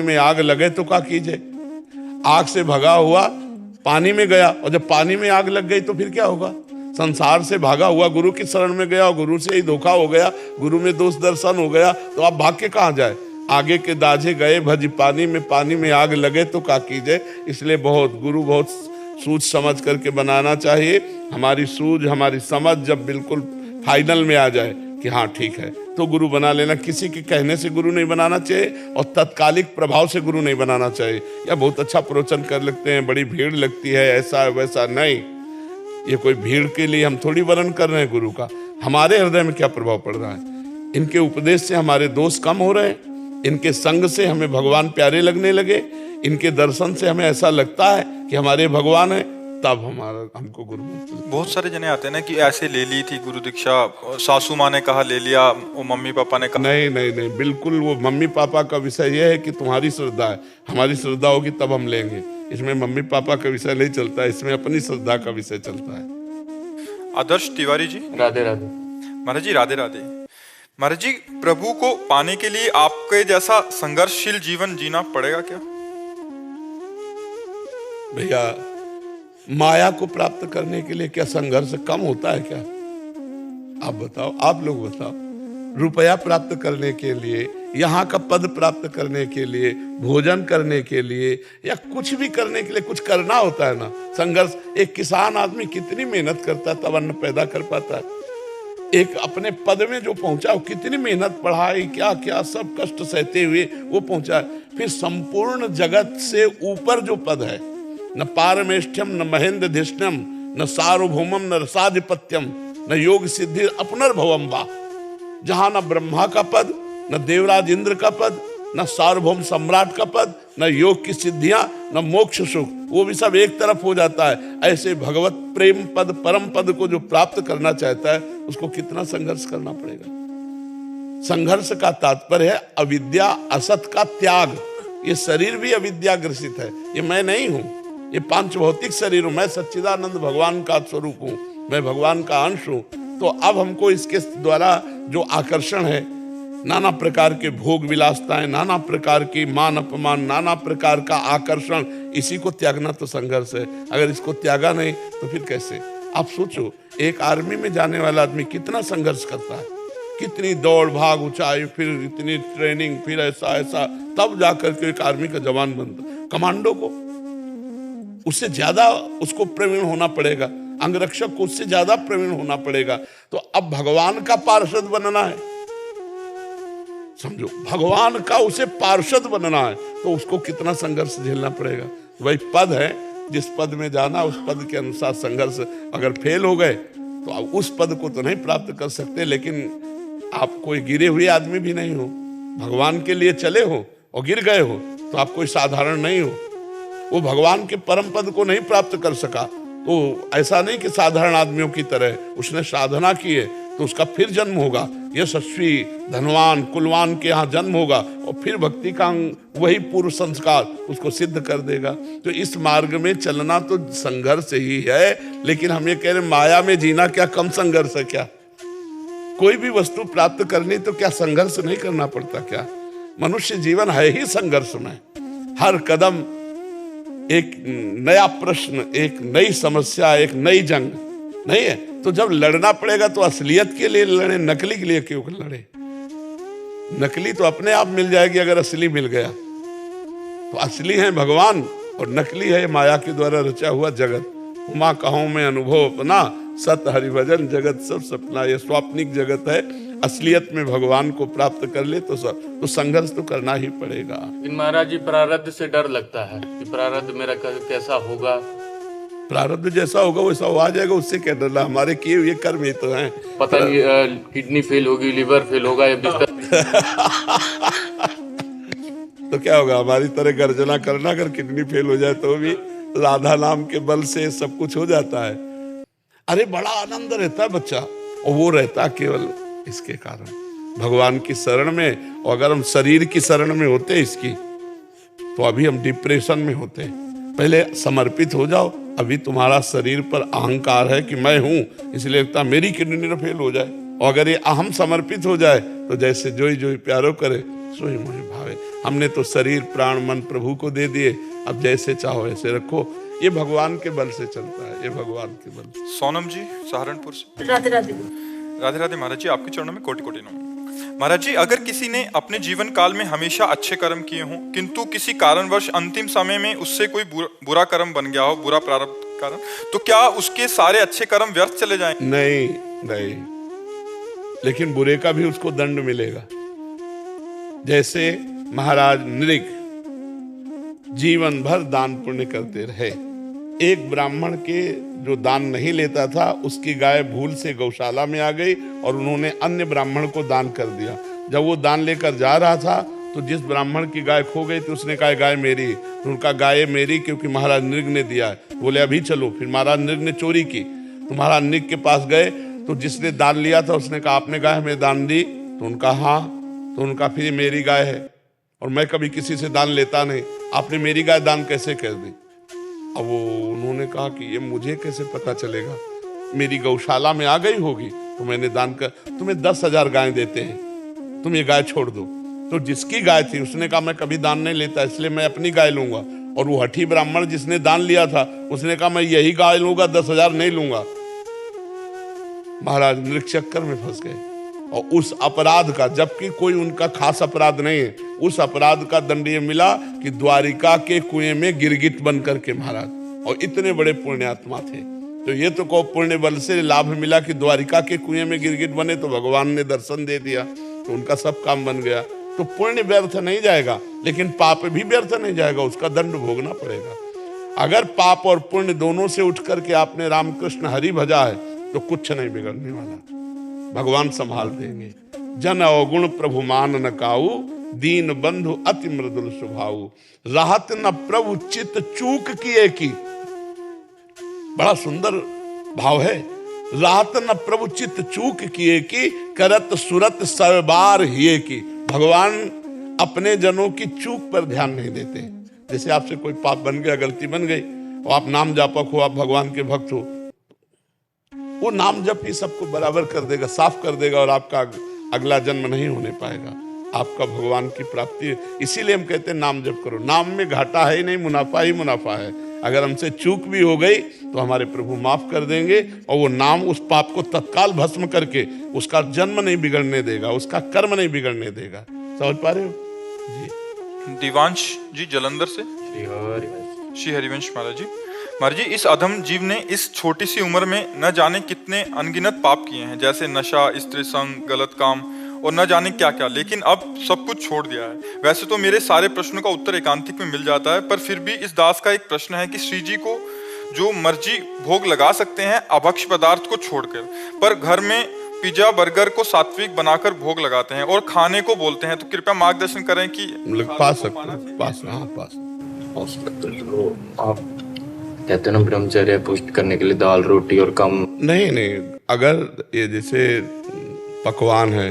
में आग लगे तो क्या कीजिए। आग से भगा हुआ पानी में गया, और जब पानी में आग लग गई तो फिर क्या होगा। संसार से भागा हुआ गुरु की शरण में गया, और गुरु से ही धोखा हो गया, गुरु में दोष दर्शन हो गया, तो आप भाग के कहाँ जाए। आगे के दाझे गए भजी पानी में आग लगे तो क्या कीजिए। इसलिए गुरु बहुत सूझ समझ करके बनाना चाहिए। हमारी सूझ, हमारी समझ जब बिल्कुल फाइनल में आ जाए कि हाँ ठीक है, तो गुरु बना लेना। किसी के कहने से गुरु नहीं बनाना चाहिए, और तत्कालिक प्रभाव से गुरु नहीं बनाना चाहिए। या बहुत अच्छा प्रवचन कर लगते हैं, बड़ी भीड़ लगती है, ऐसा है वैसा, नहीं। ये कोई भीड़ के लिए हम थोड़ी वर्णन कर रहे हैं गुरु का। हमारे हृदय में क्या प्रभाव पड़ रहा है। इनके उपदेश से हमारे दोष कम हो रहे हैं, इनके संग से हमें भगवान प्यारे लगने लगे, इनके दर्शन से हमें ऐसा लगता है कि हमारे भगवान है, तब हमको गुरु। बहुत सारे जने आते हैं ना कि ऐसे ले ली थी गुरु दीक्षा, सासू माँ ने कहा ले लिया, वो मम्मी पापा ने कहा। नहीं नहीं नहीं, बिल्कुल वो मम्मी पापा का विषय यह है कि तुम्हारी श्रद्धा है, हमारी श्रद्धा होगी तब हम लेंगे। इसमें मम्मी पापा का विषय नहीं चलता है, इसमें अपनी श्रद्धा का विषय चलता है। आदर्श तिवारी जी, राधे राधे। महाराज जी राधे राधे। महाराज जी, प्रभु को पाने के लिए आपके जैसा संघर्षशील जीवन जीना पड़ेगा क्या? भैया, माया को प्राप्त करने के लिए क्या संघर्ष कम होता है क्या? आप बताओ, आप लोग बताओ। रुपया प्राप्त करने के लिए, यहाँ का पद प्राप्त करने के लिए, भोजन करने के लिए, या कुछ भी करने के लिए कुछ करना होता है ना। संघर्ष, एक किसान आदमी कितनी मेहनत करता है तब अन्न पैदा कर पाता है। एक अपने पद में जो पहुंचा, वो कितनी मेहनत, पढ़ाई, क्या क्या सब कष्ट सहते हुए वो पहुंचा। फिर संपूर्ण जगत से ऊपर जो पद है, न पारमेष्ठ्यम न महेंद्र धिष्ण्यम न सार्वभौमम न रसाधिपत्यम न योग सिद्धि अपनर्भवम वा। जहां न ब्रह्मा का पद, न देवराज इंद्र का पद, न सार्वभौम सम्राट का पद, न योग की सिद्धियां, न मोक्ष सुख, वो भी सब एक तरफ हो जाता है। ऐसे भगवत प्रेम पद, परम पद को जो प्राप्त करना चाहता है, उसको कितना संघर्ष करना पड़ेगा। संघर्ष का तात्पर्य है अविद्या, असत का त्याग। ये शरीर भी अविद्या ग्रसित है, ये मैं नहीं हूं, ये पांच भौतिक शरीर हूं, मैं सच्चिदानंद भगवान का स्वरूप हूं, मैं भगवान का अंश हूं। तो अब हमको इसके द्वारा जो आकर्षण है, नाना प्रकार के भोग विलासताएं, नाना प्रकार की मान अपमान, नाना प्रकार का आकर्षण, इसी को त्यागना तो संघर्ष है। अगर इसको त्यागा नहीं तो फिर कैसे। आप सोचो, एक आर्मी में जाने वाला आदमी कितना संघर्ष करता है, कितनी दौड़ भाग, ऊंचाई, फिर इतनी ट्रेनिंग, फिर ऐसा ऐसा, तब जाकर के एक आर्मी का जवान बनता। कमांडो को उससे ज्यादा उसको प्रवीण होना पड़ेगा, अंगरक्षक को उससे ज्यादा प्रवीण होना पड़ेगा। तो अब भगवान का पार्षद बनना है, समझो, भगवान का उसे पार्षद बनना है, तो उसको कितना संघर्ष झेलना पड़ेगा। वही पद है, जिस पद में जाना उस पद के अनुसार संघर्ष। अगर फेल हो गए तो आप उस पद को तो नहीं प्राप्त कर सकते, लेकिन आप कोई गिरे हुए आदमी भी नहीं हो, भगवान के लिए चले हो और गिर गए हो तो आप कोई साधारण नहीं हो। वो भगवान के परम पद को नहीं प्राप्त कर सका, तो ऐसा नहीं कि साधारण आदमियों की तरह उसने साधना की है तो उसका फिर जन्म होगा, यशस्वी धनवान कुलवान के यहाँ जन्म होगा और फिर भक्ति का वही पूर्व संस्कार उसको सिद्ध कर देगा। तो इस मार्ग में चलना तो संघर्ष ही है, लेकिन हम ये कह रहे माया में जीना क्या कम संघर्ष है क्या? कोई भी वस्तु प्राप्त करनी तो क्या संघर्ष नहीं करना पड़ता क्या? मनुष्य जीवन है ही संघर्षमय, हर कदम एक नया प्रश्न, एक नई समस्या, एक नई जंग नहीं है। तो जब लड़ना पड़ेगा तो असलियत के लिए लड़े, नकली के लिए क्यों लड़े? नकली तो अपने आप मिल जाएगी अगर असली मिल गया। तो असली है भगवान और नकली है माया के द्वारा रचा हुआ जगत। उमा कहूं में अनुभव अपना, सत हरिभजन जगत सब सपना। ये स्वाप्निक जगत है, असलियत में भगवान को प्राप्त कर ले तो संघर्ष तो करना ही पड़ेगा। महाराज जी, प्रारब्ध से डर लगता है कि प्रारब्ध मेरा कैसा होगा। प्रारब्ध जैसा होगा वैसा आ जाएगा, उससे क्या डरना? हमारे किए हुए कर्म ही तो हैं। पता नहीं किडनी फेल होगी, लिवर फेल होगा या बिस्तर तो क्या होगा? हमारी तरह गर्जना करना, अगर किडनी फेल हो जाए तो भी राधा नाम के बल से सब कुछ हो जाता है। अरे बड़ा आनंद रहता है बच्चा, और वो रहता केवल इसके कारण भगवान की शरण में। और अगर हम शरीर की शरण में होते इसकी तो अभी हम डिप्रेशन में होते। पहले समर्पित हो जाओ। अभी तुम्हारा शरीर पर अहंकार है कि मैं हूं, इसलिए लगता मेरी किडनी न फेल हो जाए। और अगर ये अहम समर्पित हो जाए तो जैसे जोई जोई प्यारो करे सोई मोहि भावे। हमने तो शरीर प्राण मन प्रभु को दे दिए, अब जैसे चाहो ऐसे रखो। ये भगवान के बल से चलता है, ये भगवान के बल से। सोनम जी सहारनपुर से। राधे राधे। राधे राधे महाराज जी, आपके चरणों में कोटि कोटि नमन। महाराज जी, अगर किसी ने अपने जीवन काल में हमेशा अच्छे कर्म किए हों, किंतु किसी कारणवश अंतिम समय में उससे कोई बुरा कर्म बन गया हो, बुरा प्रारब्ध कर्म, तो क्या उसके सारे अच्छे कर्म व्यर्थ चले जाएं? नहीं नहीं, लेकिन बुरे का भी उसको दंड मिलेगा। जैसे महाराज नृग जीवन भर दान पुण्य करते रहे। एक ब्राह्मण के जो दान नहीं लेता था, उसकी गाय भूल से गौशाला में आ गई और उन्होंने अन्य ब्राह्मण को दान कर दिया। जब वो दान लेकर जा रहा था तो जिस ब्राह्मण की गाय खो गई तो उसने कहा गाय मेरी। तो उनका गाय मेरी क्योंकि महाराज नृग ने दिया है। बोले अभी चलो। फिर महाराज नृग ने चोरी की तो महाराज नृग के पास गए तो जिसने दान लिया था उसने कहा आपने गाय हमें दान दी? तो उनका हाँ। तो उनका फिर मेरी गाय है और मैं कभी किसी से दान लेता नहीं, आपने मेरी गाय दान कैसे कर दी? अब वो उन्होंने कहा कि ये मुझे कैसे पता चलेगा, मेरी गौशाला में आ गई होगी तो मैंने दान कर। तुम्हें 10,000 गाय देते हैं, तुम ये गाय छोड़ दो। तो जिसकी गाय थी उसने कहा मैं कभी दान नहीं लेता, इसलिए मैं अपनी गाय लूंगा। और वो हठी ब्राह्मण जिसने दान लिया था उसने कहा मैं यही गाय लूंगा, 10,000 नहीं लूंगा। महाराज नृग चक्कर में फंस गए और उस अपराध का, जबकि कोई उनका खास अपराध नहीं है, उस अपराध का दंड ये मिला कि द्वारिका के कुएं में गिरगिट बन करके महाराज, और इतने बड़े पुण्यात्मा थे। तो ये तो को पुण्य बल से लाभ मिला कि द्वारिका के कुएं में गिरगिट बने तो भगवान ने दर्शन दे दिया, तो उनका सब काम बन गया। तो पुण्य व्यर्थ नहीं जाएगा, लेकिन पाप भी व्यर्थ नहीं जाएगा, उसका दंड भोगना पड़ेगा। अगर पाप और पुण्य दोनों से उठ करके आपने रामकृष्ण हरि भजा है तो कुछ नहीं बिगड़ने वाला, भगवान संभाल देंगे। जन अवगुण प्रभु मान न काऊ, दीन बंधु अति मृदुल स्वभाव। राहत न प्रभु चित चूक किए की, बड़ा सुंदर भाव है। राहत न प्रभु चित चूक किए की, करत सुरत सरबार हिए की। भगवान अपने जनों की चूक पर ध्यान नहीं देते। जैसे आपसे कोई पाप बन गया, गलती बन गई, और आप नाम जापक हो, आप भगवान के भक्त हो, वो नाम जप ही सबको बराबर कर देगा, साफ कर देगा, और आपका अगला जन्म नहीं होने पाएगा, आपका भगवान की प्राप्ति। इसीलिए हम कहते हैं नाम जप करो। नाम में घाटा है ही नहीं, मुनाफा ही मुनाफा है। अगर हमसे चूक भी हो गई तो हमारे प्रभु माफ कर देंगे, और वो नाम उस पाप को तत्काल भस्म करके उसका जन्म नहीं बिगड़ने देगा, उसका कर्म नहीं बिगड़ने देगा। समझ पा रहे हो जी? दिवांश जी जलंधर से। श्री हरिवंश। श्री हरिवंश महाराज जी, महाराज जी, इस अधम जीव ने इस छोटी सी उम्र में न जाने कितने अनगिनत पाप किए हैं, जैसे नशा, स्त्री संग, गलत काम और न जाने क्या क्या, लेकिन अब सब कुछ छोड़ दिया है। वैसे तो मेरे सारे प्रश्नों का उत्तर एकांतिक में मिल जाता है, पर फिर भी इस दास का एक प्रश्न है कि श्री जी को जो मर्जी भोग लगा सकते हैं अभक्ष पदार्थ को छोड़कर, पर घर में पिज्जा बर्गर को सात्विक बनाकर भोग लगाते हैं और खाने को बोलते हैं। तो कृपया मार्गदर्शन करें कि पा सकते, पास, हाँ पास। आप कहते हैं ना ब्रह्मचर्य पुष्ट करने के लिए दाल रोटी और कम। नहीं, अगर ये जैसे पकवान है,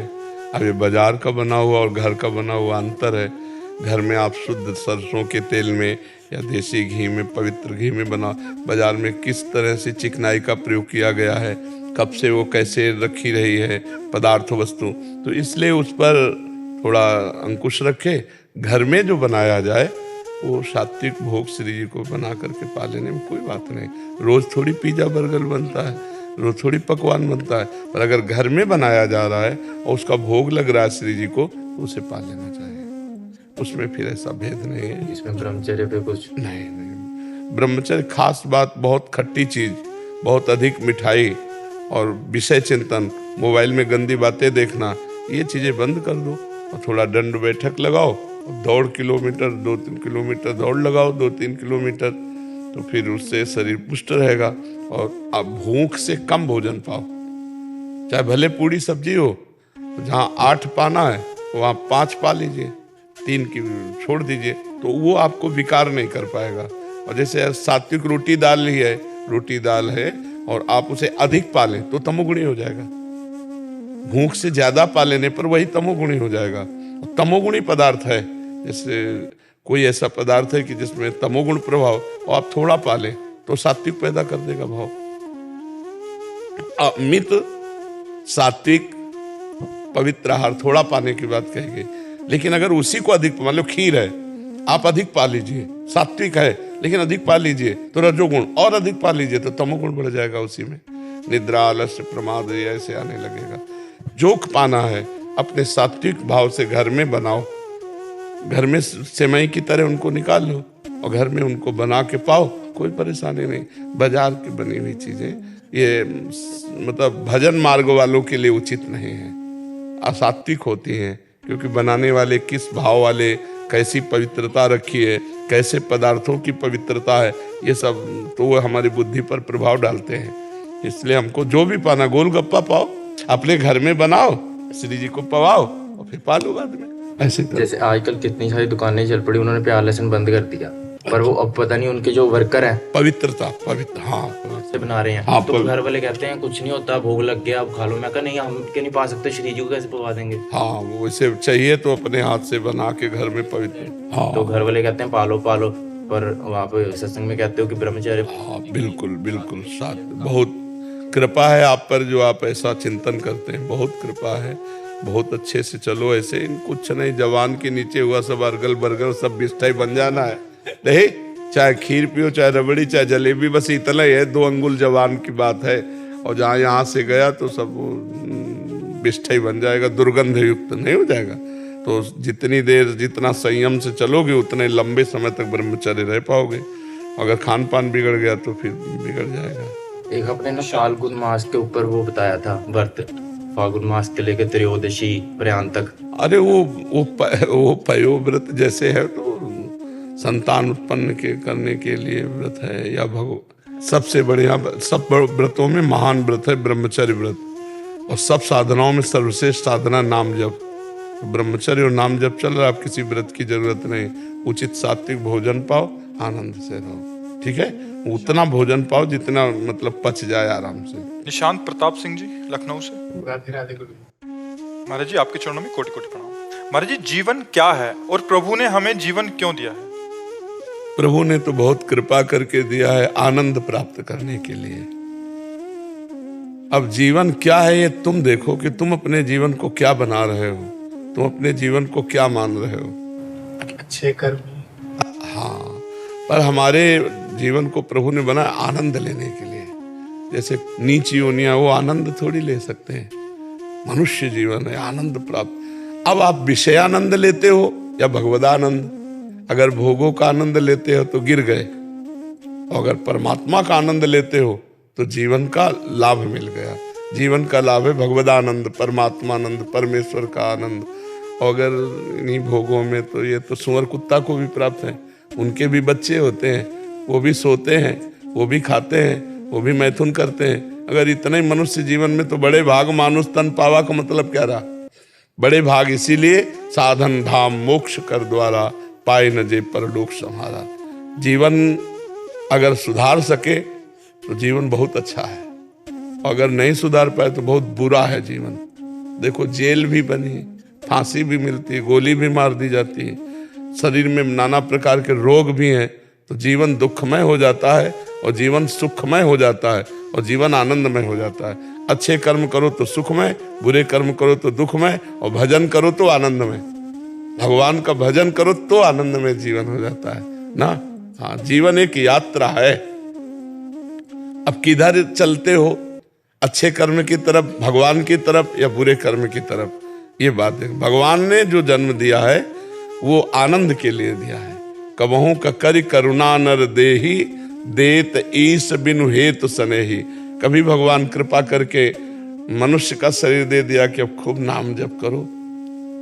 अब ये बाजार का बना हुआ और घर का बना हुआ अंतर है। घर में आप शुद्ध सरसों के तेल में या देसी घी में, पवित्र घी में बना, बाजार में किस तरह से चिकनाई का प्रयोग किया गया है, कब से वो कैसे रखी रही है पदार्थ वस्तु, तो इसलिए उस पर थोड़ा अंकुश रखे। घर में जो बनाया जाए वो सात्विक भोग श्री जी को बना करके पा लेने में कोई बात नहीं। रोज थोड़ी पिज्जा बर्गर बनता है, रोज थोड़ी पकवान बनता है, पर अगर घर में बनाया जा रहा है और उसका भोग लग रहा है श्री जी को, तो उसे पा लेना चाहिए। उसमें फिर ऐसा भेद नहीं है। इसमें ब्रह्मचर्य पे कुछ नहीं। ब्रह्मचर्य खास बात, बहुत खट्टी चीज, बहुत अधिक मिठाई और विषय चिंतन, मोबाइल में गंदी बातें देखना, ये चीजें बंद कर दो और थोड़ा दंड बैठक लगाओ। दौड़ किलोमीटर, 2-3 किलोमीटर दौड़ लगाओ, 2-3 किलोमीटर, तो फिर उससे शरीर पुष्ट रहेगा। और आप भूख से कम भोजन पाओ, चाहे भले पूरी सब्जी हो, जहाँ 8 पाना है वहाँ 5 पा लीजिए, 3 की छोड़ दीजिए, तो वो आपको विकार नहीं कर पाएगा। और जैसे सात्विक रोटी दाल ही है, रोटी दाल है और आप उसे अधिक पा लें तो तमोगुणी हो जाएगा। भूख से ज्यादा पा लेने पर वही तमोगुणी हो जाएगा। तमोगुणी पदार्थ है, जैसे कोई ऐसा पदार्थ है कि जिसमें तमोगुण प्रभाव, और आप थोड़ा पा लें तो सात्विक पैदा कर देगा भाव। अमित सात्विक पवित्र आहार थोड़ा पाने की बात कहेगी, लेकिन अगर उसी को अधिक, मान लो खीर है, आप अधिक पा लीजिए, सात्विक है लेकिन अधिक पा लीजिए तो रजोगुण, और अधिक पा लीजिए तो तमोगुण बढ़ जाएगा। उसी में निद्रा, आलस्य, प्रमाद ऐसे आने लगेगा। जोक पाना है अपने सात्विक भाव से घर में बनाओ, घर में सेवई की तरह उनको निकाल लो और घर में उनको बना के पाओ, कोई परेशानी नहीं। बाजार की बनी हुई चीजें ये मतलब भजन मार्ग वालों के लिए उचित नहीं है, असात्विक होती हैं, क्योंकि बनाने वाले किस भाव वाले, कैसी पवित्रता रखी है, कैसे पदार्थों की पवित्रता है, ये सब तो वो हमारी बुद्धि पर प्रभाव डालते हैं। इसलिए हमको जो भी पाना, गोलगप्पा पाओ, अपने घर में बनाओ, श्री जी को पवाओ और फिर पालो बाद में। ऐसे जैसे आजकल कितनी सारी दुकानें चल पड़ी, उन्होंने प्याज लहसुन बंद कर दिया, पर वो अब पता नहीं उनके जो वर्कर हैं पवित्रता, पवित्र, हाँ से बना रहे हैं। हाँ, तो घर वाले कहते हैं कुछ नहीं होता, भोग लग गया अब खा लो। मैं कहा नहीं, हम क्यों नहीं पा सकते, श्री जी को कैसे पवा देंगे। हाँ, वैसे चाहिए तो अपने हाथ से बना के घर में पवित्र। हाँ, तो घर वाले कहते हैं पालो पालो, पर वहाँ पे सत्संग में कहते हो कि ब्रह्मचर्य। हाँ, बिल्कुल बिल्कुल साथ, बहुत कृपा है आप पर जो आप ऐसा चिंतन करते हैं, बहुत कृपा है। बहुत अच्छे से चलो ऐसे, कुछ नहीं, जवान के नीचे हुआ सब अर्गल बर्गर सब बिस्टाई बन जाना है। नहीं, चाहे खीर पियो, चाहे रबड़ी, चाहे जलेबी, बस इतना ही है, 2 अंगुल जवान की बात है। और जहाँ यहाँ से गया तो सब बिस्टाई बन जाएगा, दुर्गंध युक्त नहीं हो जाएगा। तो जितनी देर, जितना संयम से चलोगे उतने लंबे समय तक ब्रह्मचर्य रह पाओगे। अगर खान पान बिगड़ गया तो फिर बिगड़ जाएगा। एक अपने ना फाल्गुन मास के ऊपर वो बताया था व्रत, फाल्गुन मास के लेकर त्रयोदशी पर्यंत तक। अरे वो पयो व्रत जैसे है तो संतान उत्पन्न करने के लिए व्रत है, या सबसे बढ़िया, सब व्रतों में महान व्रत है ब्रह्मचर्य व्रत, और सब साधनाओं में सर्वश्रेष्ठ साधना नाम जप। ब्रह्मचर्य और नाम जप चल रहा, आप किसी व्रत की जरूरत नहीं। उचित सात्विक भोजन पाओ, आनंद से रहो, ठीक है। उतना भोजन पाओ जितना मतलब पच जाए आराम से। निशांत प्रताप सिंह जी, लखनऊ से। महाराज जी, आपके चरणों में कोटि कोटि प्रणाम। महाराज जी, जीवन क्या है और प्रभु ने हमें जीवन क्यों दिया है? प्रभु ने तो बहुत कृपा करके दिया है आनंद प्राप्त करने के लिए। अब जीवन क्या है ये तुम देखो कि तुम अपने जीवन को क्या बना रहे हो, तुम अपने जीवन को क्या मान रहे हो। अच्छे कर्म। हाँ, पर हमारे जीवन को प्रभु ने बनाया आनंद लेने के लिए। जैसे नीच योनियां वो आनंद थोड़ी ले सकते हैं, मनुष्य जीवन है आनंद प्राप्त। अब आप विषयानंद लेते हो या भगवदानंद, अगर भोगों का आनंद लेते हो तो गिर गए, अगर परमात्मा का आनंद लेते हो तो जीवन का लाभ मिल गया। जीवन का लाभ है भगवदानंद, परमात्मानंद, परमेश्वर का आनंद। अगर इन्हीं भोगों में तो ये तो सुअर कुत्ता को भी प्राप्त है। उनके भी बच्चे होते हैं, वो भी सोते हैं, वो भी खाते हैं, वो भी मैथुन करते हैं। अगर इतने मनुष्य जीवन में तो बड़े भाग मानुष तन पावा का मतलब क्या रहा? बड़े भाग इसीलिए साधन धाम मोक्ष कर द्वारा पाए न जे परलोक संहारा। जीवन अगर सुधार सके तो जीवन बहुत अच्छा है, अगर नहीं सुधार पाए तो बहुत बुरा है जीवन। देखो जेल भी बनी, फांसी भी मिलती है, गोली भी मार दी जाती है, शरीर में नाना प्रकार के रोग भी हैं, तो जीवन दुखमय हो जाता है और जीवन सुखमय हो जाता है और जीवन आनंदमय हो जाता है। अच्छे कर्म करो तो सुखमय, बुरे कर्म करो तो दुखमय, और भजन करो तो आनंदमय। भगवान का भजन करो तो आनंदमय जीवन हो जाता है ना। हाँ, जीवन एक यात्रा है। अब किधर चलते हो, अच्छे कर्म की तरफ, भगवान की तरफ, या बुरे कर्म की तरफ, ये बात है। भगवान ने जो जन्म दिया है वो आनंद के लिए दिया है। कबहू का करि करुणा नर देही, देत ईश बिनु हेतु सनेही। कभी भगवान कृपा करके मनुष्य का शरीर दे दिया कि अब खूब नाम जप करो,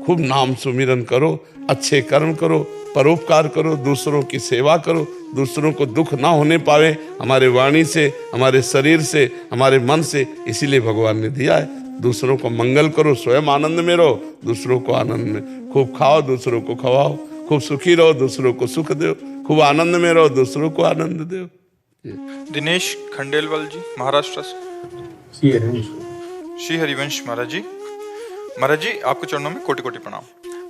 खूब नाम सुमिरन करो, अच्छे कर्म करो, परोपकार करो, दूसरों की सेवा करो, दूसरों को दुख ना होने पावे हमारे वाणी से, हमारे शरीर से, हमारे मन से। इसीलिए भगवान ने दिया है। दूसरों को मंगल करो, स्वयं आनंद में रहो, दूसरों को आनंद में। खूब खाओ, दूसरों को खवाओ, खूब सुखी रहो, दूसरों को सुख दो, खूब आनंद में रहो, दूसरों को आनंद दो। दिनेश खंडेलवाल जी, महाराष्ट्र से। श्री हरिवंश महाराज जी। महाराज जी, आपके चरणों में कोटि कोटि प्रणाम।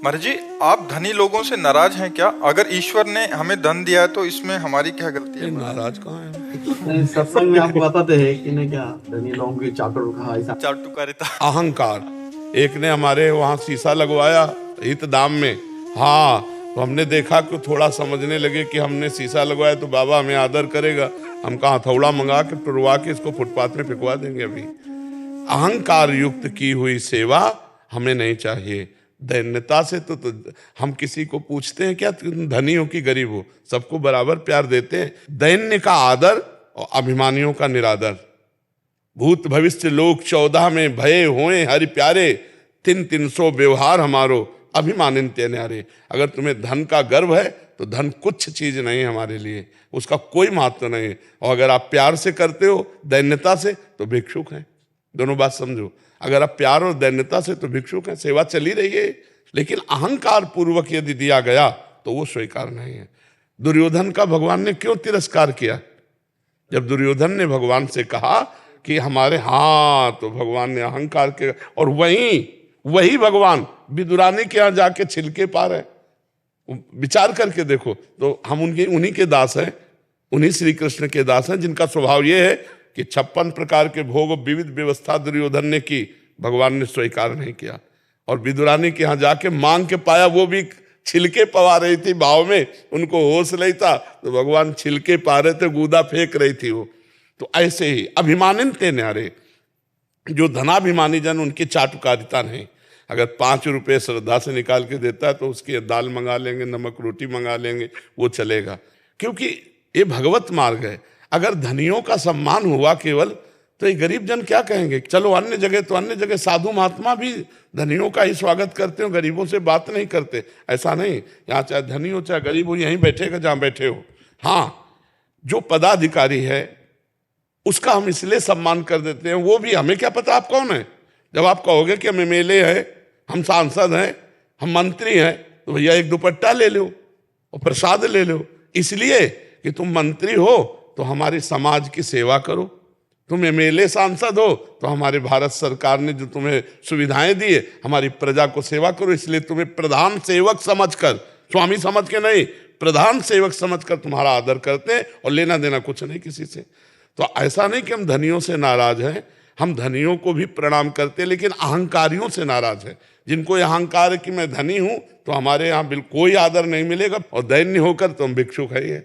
महाराज जी, आप धनी लोगों से नाराज हैं क्या? अगर ईश्वर ने हमें धन दिया है तो इसमें हमारी क्या गलती है? नाराज कहाँ है? सत्संग में आपको बताते हैं कि नहीं क्या धनी लोगों की चाटुकारिता ऐसा चाटुकारिता, अहंकार। एक ने हमारे वहाँ शीशा लगवाया हित दाम में। हाँ, तो हमने देखा कि थोड़ा समझने लगे कि हमने शीशा लगवाया तो बाबा हमें आदर करेगा। हम कहा हथौड़ा मंगा के टुरवा के इसको फुटपाथ में फेंकवा देंगे। अभी अहंकार युक्त की हुई सेवा हमें नहीं चाहिए। दैन्यता से तो हम किसी को पूछते हैं क्या तुम धनी हो कि गरीब हो? सबको बराबर प्यार देते हैं। दैन्य का आदर और अभिमानियों का निरादर। भूत भविष्य लोक 14 में भये होए हरि प्यारे, 300 व्यवहार हमारो अभिमानिन्ते न्यारे। अगर तुम्हें धन का गर्व है तो धन कुछ चीज नहीं है हमारे लिए, उसका कोई महत्व नहीं है। और अगर आप प्यार से करते हो दैन्यता से तो भिक्षुक हैं। दोनों बात समझो। अगर आप प्यार और दैन्यता से तो भिक्षुक हैं, सेवा चली रही है। लेकिन अहंकार पूर्वक यदि दिया गया तो वो स्वीकार नहीं है। दुर्योधन का भगवान ने क्यों तिरस्कार किया? जब दुर्योधन ने भगवान से कहा कि हमारे, हाँ, तो भगवान ने अहंकार के, और वही भगवान विदुरानी के यहाँ जाके छिलके पा रहे। विचार करके देखो तो हम उन्हीं के दास हैं, उन्हीं श्री कृष्ण के दास हैं जिनका स्वभाव ये है कि 56 प्रकार के भोग विविध व्यवस्था दुर्योधन ने की, भगवान ने स्वीकार नहीं किया। और विदुरानी के यहाँ जाके मांग के पाया, वो भी छिलके पवा रही थी भाव में, उनको होश नहीं था तो भगवान छिलके पा रहे थे, गूदा फेंक रही थी वो। तो ऐसे ही अभिमानिन्ते न्यारे, जो धनाभिमानी जन उनकी चाटुकारिता नहीं। अगर 5 रुपये श्रद्धा से निकाल के देता है तो उसकी दाल मंगा लेंगे, नमक रोटी मंगा लेंगे, वो चलेगा, क्योंकि ये भगवत मार्ग है। अगर धनियों का सम्मान हुआ केवल तो ये गरीब जन क्या कहेंगे? चलो अन्य जगह तो अन्य जगह साधु महात्मा भी धनियों का ही स्वागत करते हो, गरीबों से बात नहीं करते। ऐसा नहीं, यहाँ चाहे धनी हो चाहे गरीब हो, यहीं बैठेगा जहाँ बैठे हो। हाँ, जो पदाधिकारी है उसका हम इसलिए सम्मान कर देते हैं, वो भी हमें क्या पता आप कौन है। जब आप कहोगे कि हम एमएलए हैं, हम सांसद हैं, हम मंत्री हैं, तो भैया एक दुपट्टा ले लो और प्रसाद ले लो, इसलिए कि तुम मंत्री हो तो हमारे समाज की सेवा करो, तुम एमएलए सांसद हो तो हमारे भारत सरकार ने जो तुम्हें सुविधाएं दी है, हमारी प्रजा को सेवा करो। इसलिए तुम्हें प्रधान सेवक समझकर, स्वामी समझ के नहीं, प्रधान सेवक समझकर तुम्हारा आदर करते हैं, और लेना देना कुछ नहीं किसी से। तो ऐसा नहीं कि हम धनियों से नाराज हैं, हम धनियों को भी प्रणाम करते हैं, लेकिन अहंकारियों से नाराज हैं। जिनको यह अहंकार है कि मैं धनी हूं तो हमारे यहाँ बिल्कुल कोई आदर नहीं मिलेगा, और दैन्य होकर तो हम भिक्षुक है। ये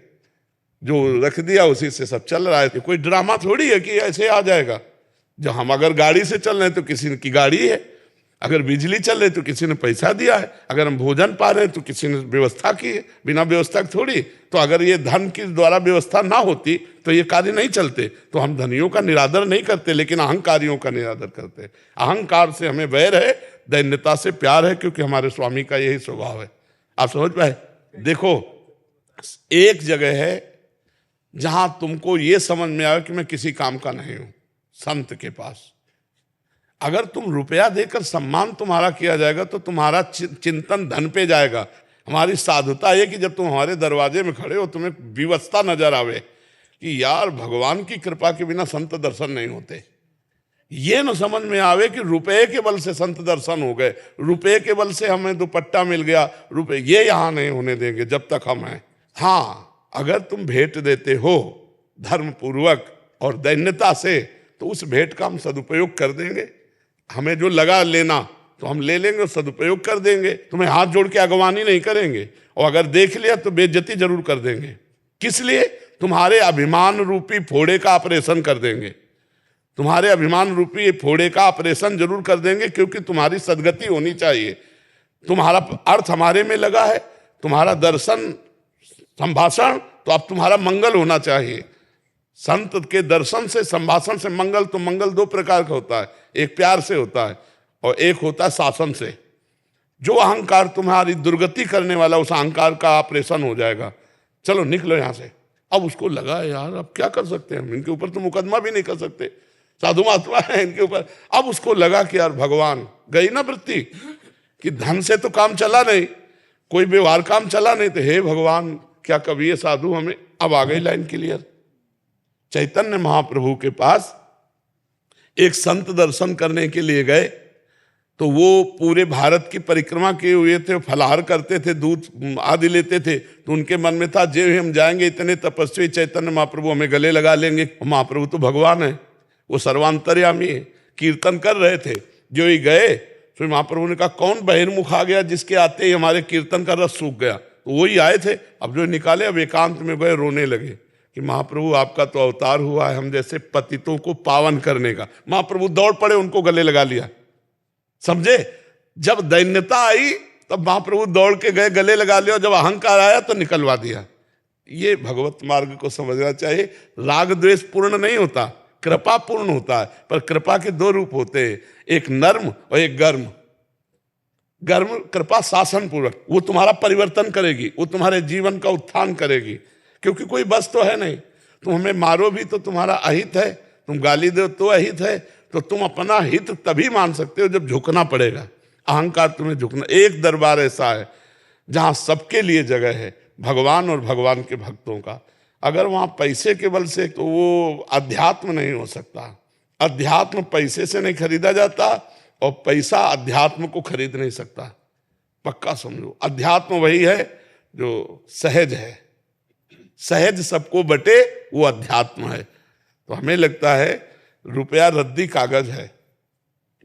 जो रख दिया उसी से सब चल रहा है। कोई ड्रामा थोड़ी है कि ऐसे आ जाएगा। जो हम अगर गाड़ी से चल रहे हैं तो किसी की गाड़ी है, अगर बिजली चल रही तो किसी ने पैसा दिया है, अगर हम भोजन पा रहे हैं तो किसी ने व्यवस्था की है, बिना व्यवस्था की थोड़ी। तो अगर ये धन की द्वारा व्यवस्था ना होती तो ये कार्य नहीं चलते। तो हम धनियों का निरादर नहीं करते, लेकिन अहंकारियों का निरादर करते हैं। अहंकार से हमें वैर है, दैन्यता से प्यार है, क्योंकि हमारे स्वामी का यही स्वभाव है। आप समझ पाए? देखो, एक जगह है जहां तुमको ये समझ में आए कि मैं किसी काम का नहीं हूं, संत के पास। अगर तुम रुपया देकर सम्मान तुम्हारा किया जाएगा तो तुम्हारा चिंतन धन पे जाएगा। हमारी साधुता है कि जब तुम हमारे दरवाजे में खड़े हो तुम्हें विवशता नजर आवे कि यार भगवान की कृपा के बिना संत दर्शन नहीं होते। ये न समझ में आवे कि रुपए के बल से संत दर्शन हो गए, रुपए के बल से हमें दुपट्टा मिल गया, रुपए, ये यहां नहीं होने देंगे जब तक हम हैं। हाँ, अगर तुम भेंट देते हो धर्म पूर्वक और दैन्यता से तो उस भेंट का हम सदुपयोग कर देंगे। हमें जो लगा लेना तो हम ले लेंगे और सदुपयोग कर देंगे। तुम्हें हाथ जोड़ के अगवानी नहीं करेंगे, और अगर देख लिया तो बेइज्जती जरूर कर देंगे। किस लिए? तुम्हारे अभिमान रूपी फोड़े का ऑपरेशन कर देंगे। तुम्हारे अभिमान रूपी फोड़े का ऑपरेशन जरूर कर देंगे, क्योंकि तुम्हारी सदगति होनी चाहिए। तुम्हारा अर्थ हमारे में लगा है, तुम्हारा दर्शन संभाषण, तो अब तुम्हारा मंगल होना चाहिए। संत के दर्शन से, संभाषण से मंगल। तो मंगल दो प्रकार का होता है, एक प्यार से होता है और एक होता है शासन से। जो अहंकार तुम्हारी दुर्गति करने वाला, उस अहंकार का ऑपरेशन हो जाएगा। चलो निकलो यहां से। अब उसको लगा यार अब क्या कर सकते हैं हम, इनके ऊपर तो मुकदमा भी नहीं कर सकते, साधु महात्मा है इनके ऊपर। अब उसको लगा कि यार भगवान, गई ना वृत्ति कि धन से तो काम चला नहीं, कोई व्यवहार काम चला नहीं, तो हे भगवान क्या कभी ये साधु हमें। अब आ गई लाइन क्लियर। चैतन्य महाप्रभु के पास एक संत दर्शन करने के लिए गए, तो वो पूरे भारत की परिक्रमा किए हुए थे, फलाहार करते थे, दूध आदि लेते थे। तो उनके मन में था जे हम जाएंगे इतने तपस्वी चैतन्य महाप्रभु हमें गले लगा लेंगे। महाप्रभु तो भगवान है, वो सर्वांतर्यामी है। कीर्तन कर रहे थे, जो ही गए तो महाप्रभु ने कहा कौन बहिर्मुख आ गया जिसके आते ही हमारे कीर्तन का रस सूख गया। तो वही आए थे। अब जो निकाले, अब एकांत में गए, रोने लगे कि महाप्रभु आपका तो अवतार हुआ है हम जैसे पतितों को पावन करने का। महाप्रभु दौड़ पड़े, उनको गले लगा लिया। समझे? जब दैन्यता आई तब महाप्रभु दौड़ के गए, गले लगा लिया। जब अहंकार आया तो निकलवा दिया। ये भगवत मार्ग को समझना चाहिए। राग द्वेष पूर्ण नहीं होता, कृपा पूर्ण होता है। पर कृपा के दो रूप होते हैं, एक नर्म और एक गर्म। गर्म कृपा शासन पूर्वक, वो तुम्हारा परिवर्तन करेगी, वो तुम्हारे जीवन का उत्थान करेगी, क्योंकि कोई बस तो है नहीं। तुम हमें मारो भी तो तुम्हारा अहित है, तुम गाली दो तो अहित है। तो तुम अपना हित तभी मान सकते हो जब झुकना पड़ेगा। अहंकार तुम्हें झुकना। एक दरबार ऐसा है जहां सबके लिए जगह है, भगवान और भगवान के भक्तों का। अगर वहां पैसे के बल से, तो वो अध्यात्म नहीं हो सकता। अध्यात्म पैसे से नहीं खरीदा जाता, और पैसा अध्यात्म को खरीद नहीं सकता। पक्का समझो, अध्यात्म वही है जो सहज है। सहज सबको बटे, वो अध्यात्म है। तो हमें लगता है रुपया रद्दी कागज है,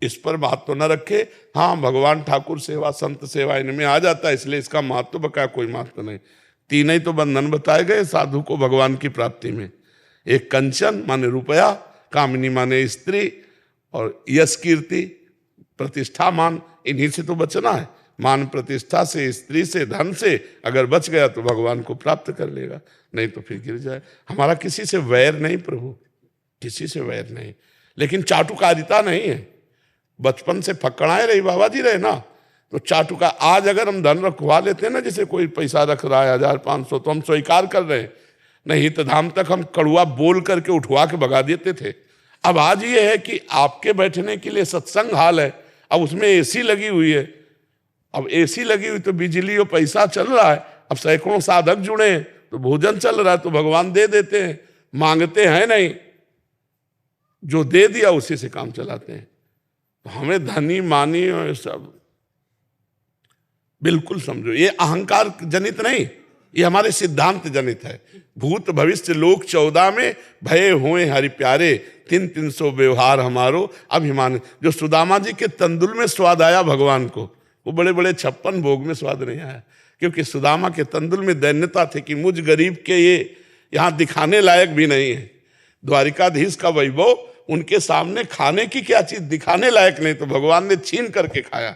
इस पर महत्व न रखे। हाँ, भगवान ठाकुर सेवा, संत सेवा इनमें आ जाता है, इसलिए इसका महत्व बका, कोई महत्व नहीं। तीन ही तो बंधन बताए गए साधु को भगवान की प्राप्ति में। एक कंचन माने रुपया, कामिनी माने स्त्री, और यश कीर्ति प्रतिष्ठा मान, इन्हीं से तो बचना है। मान प्रतिष्ठा से, स्त्री से, धन से अगर बच गया तो भगवान को प्राप्त कर लेगा, नहीं तो फिर गिर जाए। हमारा किसी से वैर नहीं प्रभु, किसी से वैर नहीं, लेकिन चाटुकारिता नहीं है। बचपन से फकड़ाए रही बाबा जी रहे ना, तो चाटुका। आज अगर हम धन रखवा लेते हैं ना, जैसे कोई पैसा रख रहा है 1500, तो हम स्वीकार कर रहे हैं। नहीं तो धाम तक हम कड़ुआ बोल करके उठवा के भगा देते थे। अब आज ये है कि आपके बैठने के लिए सत्संग हाल है, अब उसमें एसी लगी हुई है। अब एसी लगी हुई तो बिजली और पैसा चल रहा है। अब सैकड़ों साधक जुड़े हैं तो भोजन चल रहा है, तो भगवान दे देते हैं, मांगते हैं नहीं, जो दे दिया उसी से काम चलाते हैं। तो हमें धनी मानी और सब बिल्कुल समझो, ये अहंकार जनित नहीं, ये हमारे सिद्धांत जनित है। भूत भविष्य लोक 14 में भये हुए हरि प्यारे, 300 व्यवहार हमारो अभिमान। जो सुदामा जी के तंदुल में स्वाद आया भगवान को, वो बड़े बड़े 56 भोग में स्वाद नहीं आया, क्योंकि सुदामा के तंदुल में दैन्यता थी कि मुझ गरीब के ये यहाँ दिखाने लायक भी नहीं है। द्वारिकाधीश का वैभव उनके सामने खाने की क्या चीज दिखाने लायक नहीं, तो भगवान ने छीन करके खाया।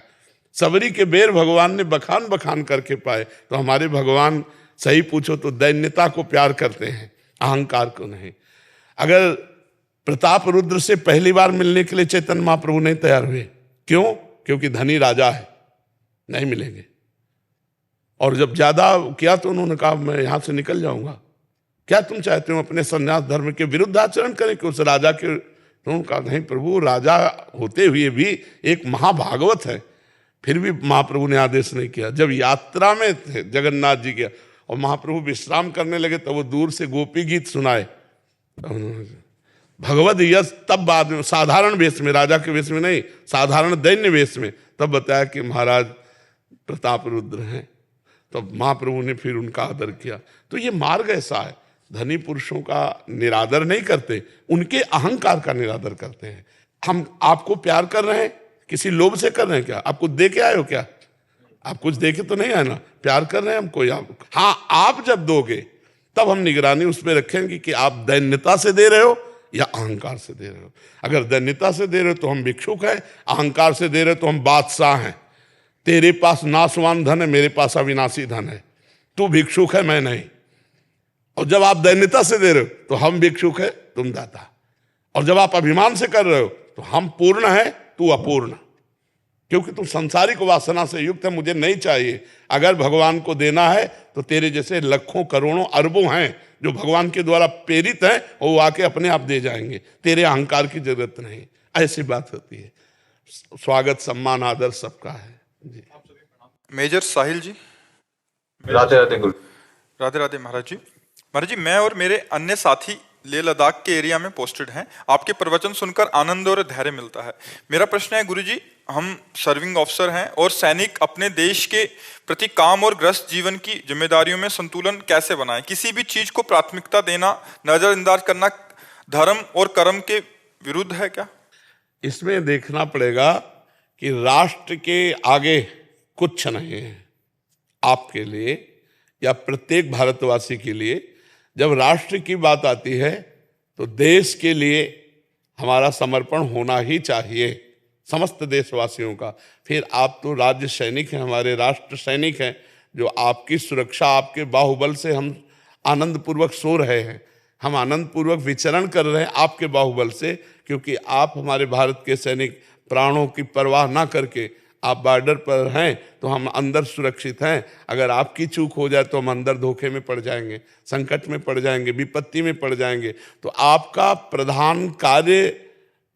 सबरी के बेर भगवान ने बखान बखान करके पाए। तो हमारे भगवान सही पूछो तो दैन्यता को प्यार करते हैं, अहंकार को नहीं। अगर प्रताप रुद्र से पहली बार मिलने के लिए चैतन्य महाप्रभु नहीं तैयार हुए, क्यों? क्योंकि धनी राजा है, नहीं मिलेंगे। और जब ज्यादा किया तो उन्होंने कहा मैं यहां से निकल जाऊंगा, क्या तुम चाहते हो अपने संन्यास धर्म के विरुद्ध आचरण करें कि उस राजा के? तो उन्होंने कहा नहीं प्रभु, राजा होते हुए भी एक महाभागवत है। फिर भी महाप्रभु ने आदेश नहीं किया। जब यात्रा में थे जगन्नाथ जी के और महाप्रभु विश्राम करने लगे तब वो दूर से गोपी गीत सुनाए, भगवद यश, तब बाद में साधारण वेश में, राजा के वेश में नहीं, साधारण दैन्य वेश में, तब बताया कि महाराज प्रताप रुद्र हैं। तब महाप्रभु ने फिर उनका आदर किया। तो ये मार्ग ऐसा है, धनी पुरुषों का निरादर नहीं करते, उनके अहंकार का निरादर करते हैं। हम आपको प्यार कर रहे हैं, किसी लोभ से कर रहे हैं क्या? आपको दे के आए हो क्या? आप कुछ देखे तो नहीं आए ना, प्यार कर रहे हैं हमको। हाँ, आप जब दोगे तब हम निगरानी उस पर रखेंगे कि आप दैन्यता से दे रहे हो या अहंकार से दे रहे हो। अगर दैन्यता से दे रहे हो तो हम भिक्षुक हैं, अहंकार से दे रहे हो तो हम बादशाह हैं। तेरे पास नाशवान धन है, मेरे पास अविनाशी धन है, तू भिक्षुक है, मैं नहीं। और जब आप दैन्यता से दे रहे हो तो हम भिक्षुक है, तुम दाता। और जब आप अभिमान से कर रहे हो तो हम पूर्ण है, तू अपूर्ण, क्योंकि तुम सांसारिक वासना से युक्त है, मुझे नहीं चाहिए। अगर भगवान को देना है तो तेरे जैसे लाखों करोड़ों अरबों हैं जो भगवान के द्वारा प्रेरित हैं, और वो आके अपने आप दे जाएंगे, तेरे अहंकार की जरूरत नहीं। ऐसी बात होती है। स्वागत सम्मान आदर सबका है जी। मेजर साहिल जी। राधे राधे गुरु। राधे राधे महाराज जी। महाराज जी, मैं और मेरे अन्य साथी लेह लद्दाख के एरिया में पोस्टेड हैं। आपके प्रवचन सुनकर आनंद और धैर्य मिलता है। मेरा प्रश्न है गुरु जी, हम सर्विंग ऑफिसर हैं और सैनिक अपने देश के प्रति काम और ग्रस्त जीवन की जिम्मेदारियों में संतुलन कैसे बनाएं? किसी भी चीज को प्राथमिकता देना, नजरअंदाज करना धर्म और कर्म के विरुद्ध है क्या? इसमें देखना पड़ेगा कि राष्ट्र के आगे कुछ नहीं है आपके लिए या प्रत्येक भारतवासी के लिए। जब राष्ट्र की बात आती है तो देश के लिए हमारा समर्पण होना ही चाहिए, समस्त देशवासियों का। फिर आप तो राज्य सैनिक हैं, हमारे राष्ट्र सैनिक हैं, जो आपकी सुरक्षा, आपके बाहुबल से हम आनंद पूर्वक सो रहे हैं, हम आनंद पूर्वक विचरण कर रहे हैं आपके बाहुबल से, क्योंकि आप हमारे भारत के सैनिक प्राणों की परवाह ना करके आप बॉर्डर पर हैं, तो हम अंदर सुरक्षित हैं। अगर आपकी चूक हो जाए तो हम अंदर धोखे में पड़ जाएंगे, संकट में पड़ जाएंगे, विपत्ति में पड़ जाएंगे। तो आपका प्रधान कार्य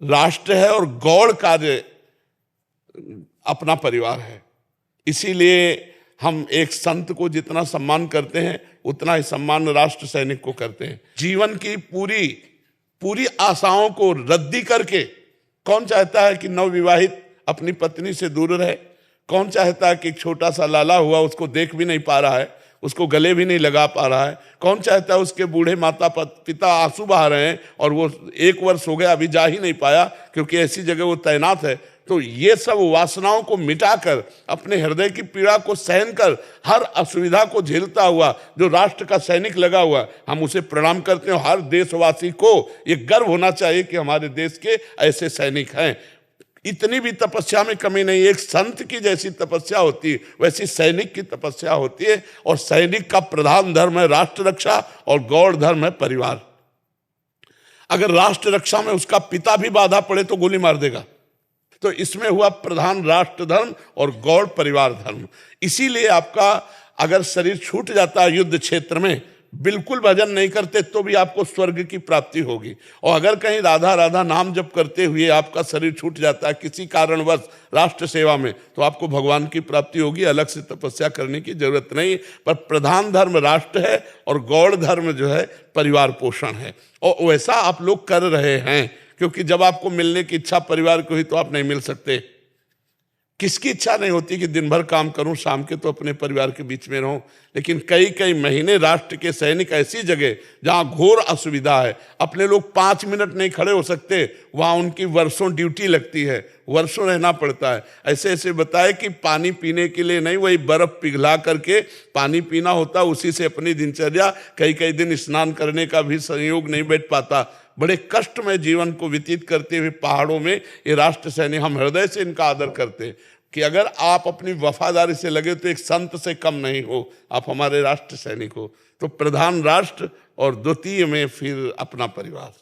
राष्ट्र है और गौड़ कार्य अपना परिवार है। इसीलिए हम एक संत को जितना सम्मान करते हैं उतना ही सम्मान राष्ट्र सैनिक को करते हैं। जीवन की पूरी आशाओं को रद्दी करके, कौन चाहता है कि नवविवाहित अपनी पत्नी से दूर रहे? कौन चाहता है कि एक छोटा सा लाला हुआ उसको देख भी नहीं पा रहा है, उसको गले भी नहीं लगा पा रहा है? कौन चाहता है उसके बूढ़े माता पिता आंसू बहा रहे हैं और वो 1 वर्ष हो गया अभी जा ही नहीं पाया क्योंकि ऐसी जगह वो तैनात है? तो ये सब वासनाओं को मिटाकर, अपने हृदय की पीड़ा को सहन कर, हर असुविधा को झेलता हुआ जो राष्ट्र का सैनिक लगा हुआ, हम उसे प्रणाम करते हैं। हर देशवासी को ये गर्व होना चाहिए कि हमारे देश के ऐसे सैनिक हैं। इतनी भी तपस्या में कमी नहीं। एक संत की जैसी तपस्या होती है वैसी सैनिक की तपस्या होती है। और सैनिक का प्रधान धर्म है राष्ट्र रक्षा और गौड़ धर्म है परिवार। अगर राष्ट्र रक्षा में उसका पिता भी बाधा पड़े तो गोली मार देगा। तो इसमें हुआ प्रधान राष्ट्र धर्म और गौड़ परिवार धर्म। इसीलिए आपका अगर शरीर छूट जाता है युद्ध क्षेत्र में, बिल्कुल भजन नहीं करते तो भी आपको स्वर्ग की प्राप्ति होगी। और अगर कहीं राधा राधा नाम जप करते हुए आपका शरीर छूट जाता है किसी कारणवश राष्ट्र सेवा में, तो आपको भगवान की प्राप्ति होगी। अलग से तपस्या करने की जरूरत नहीं। पर प्रधान धर्म राष्ट्र है और गौड़ धर्म जो है परिवार पोषण है। और वैसा आप लोग कर रहे हैं, क्योंकि जब आपको मिलने की इच्छा परिवार को हुई तो आप नहीं मिल सकते। किसकी इच्छा नहीं होती कि दिन भर काम करूं, शाम के तो अपने परिवार के बीच में रहूं? लेकिन कई महीने राष्ट्र के सैनिक ऐसी जगह जहां घोर असुविधा है, अपने लोग 5 मिनट नहीं खड़े हो सकते, वहां उनकी वर्षों ड्यूटी लगती है, वर्षों रहना पड़ता है। ऐसे बताए कि पानी पीने के लिए नहीं, वही बर्फ पिघला करके पानी पीना होता, उसी से अपनी दिनचर्या, कई दिन स्नान करने का भी संयोग नहीं बैठ पाता। बड़े कष्ट में जीवन को व्यतीत करते हुए पहाड़ों में ये राष्ट्र सैनिक, हम हृदय से इनका आदर करते हैं कि अगर आप अपनी वफादारी से लगे तो एक संत से कम नहीं हो, आप हमारे राष्ट्र सैनिक हो। तो प्रधान राष्ट्र और द्वितीय में फिर अपना परिवार।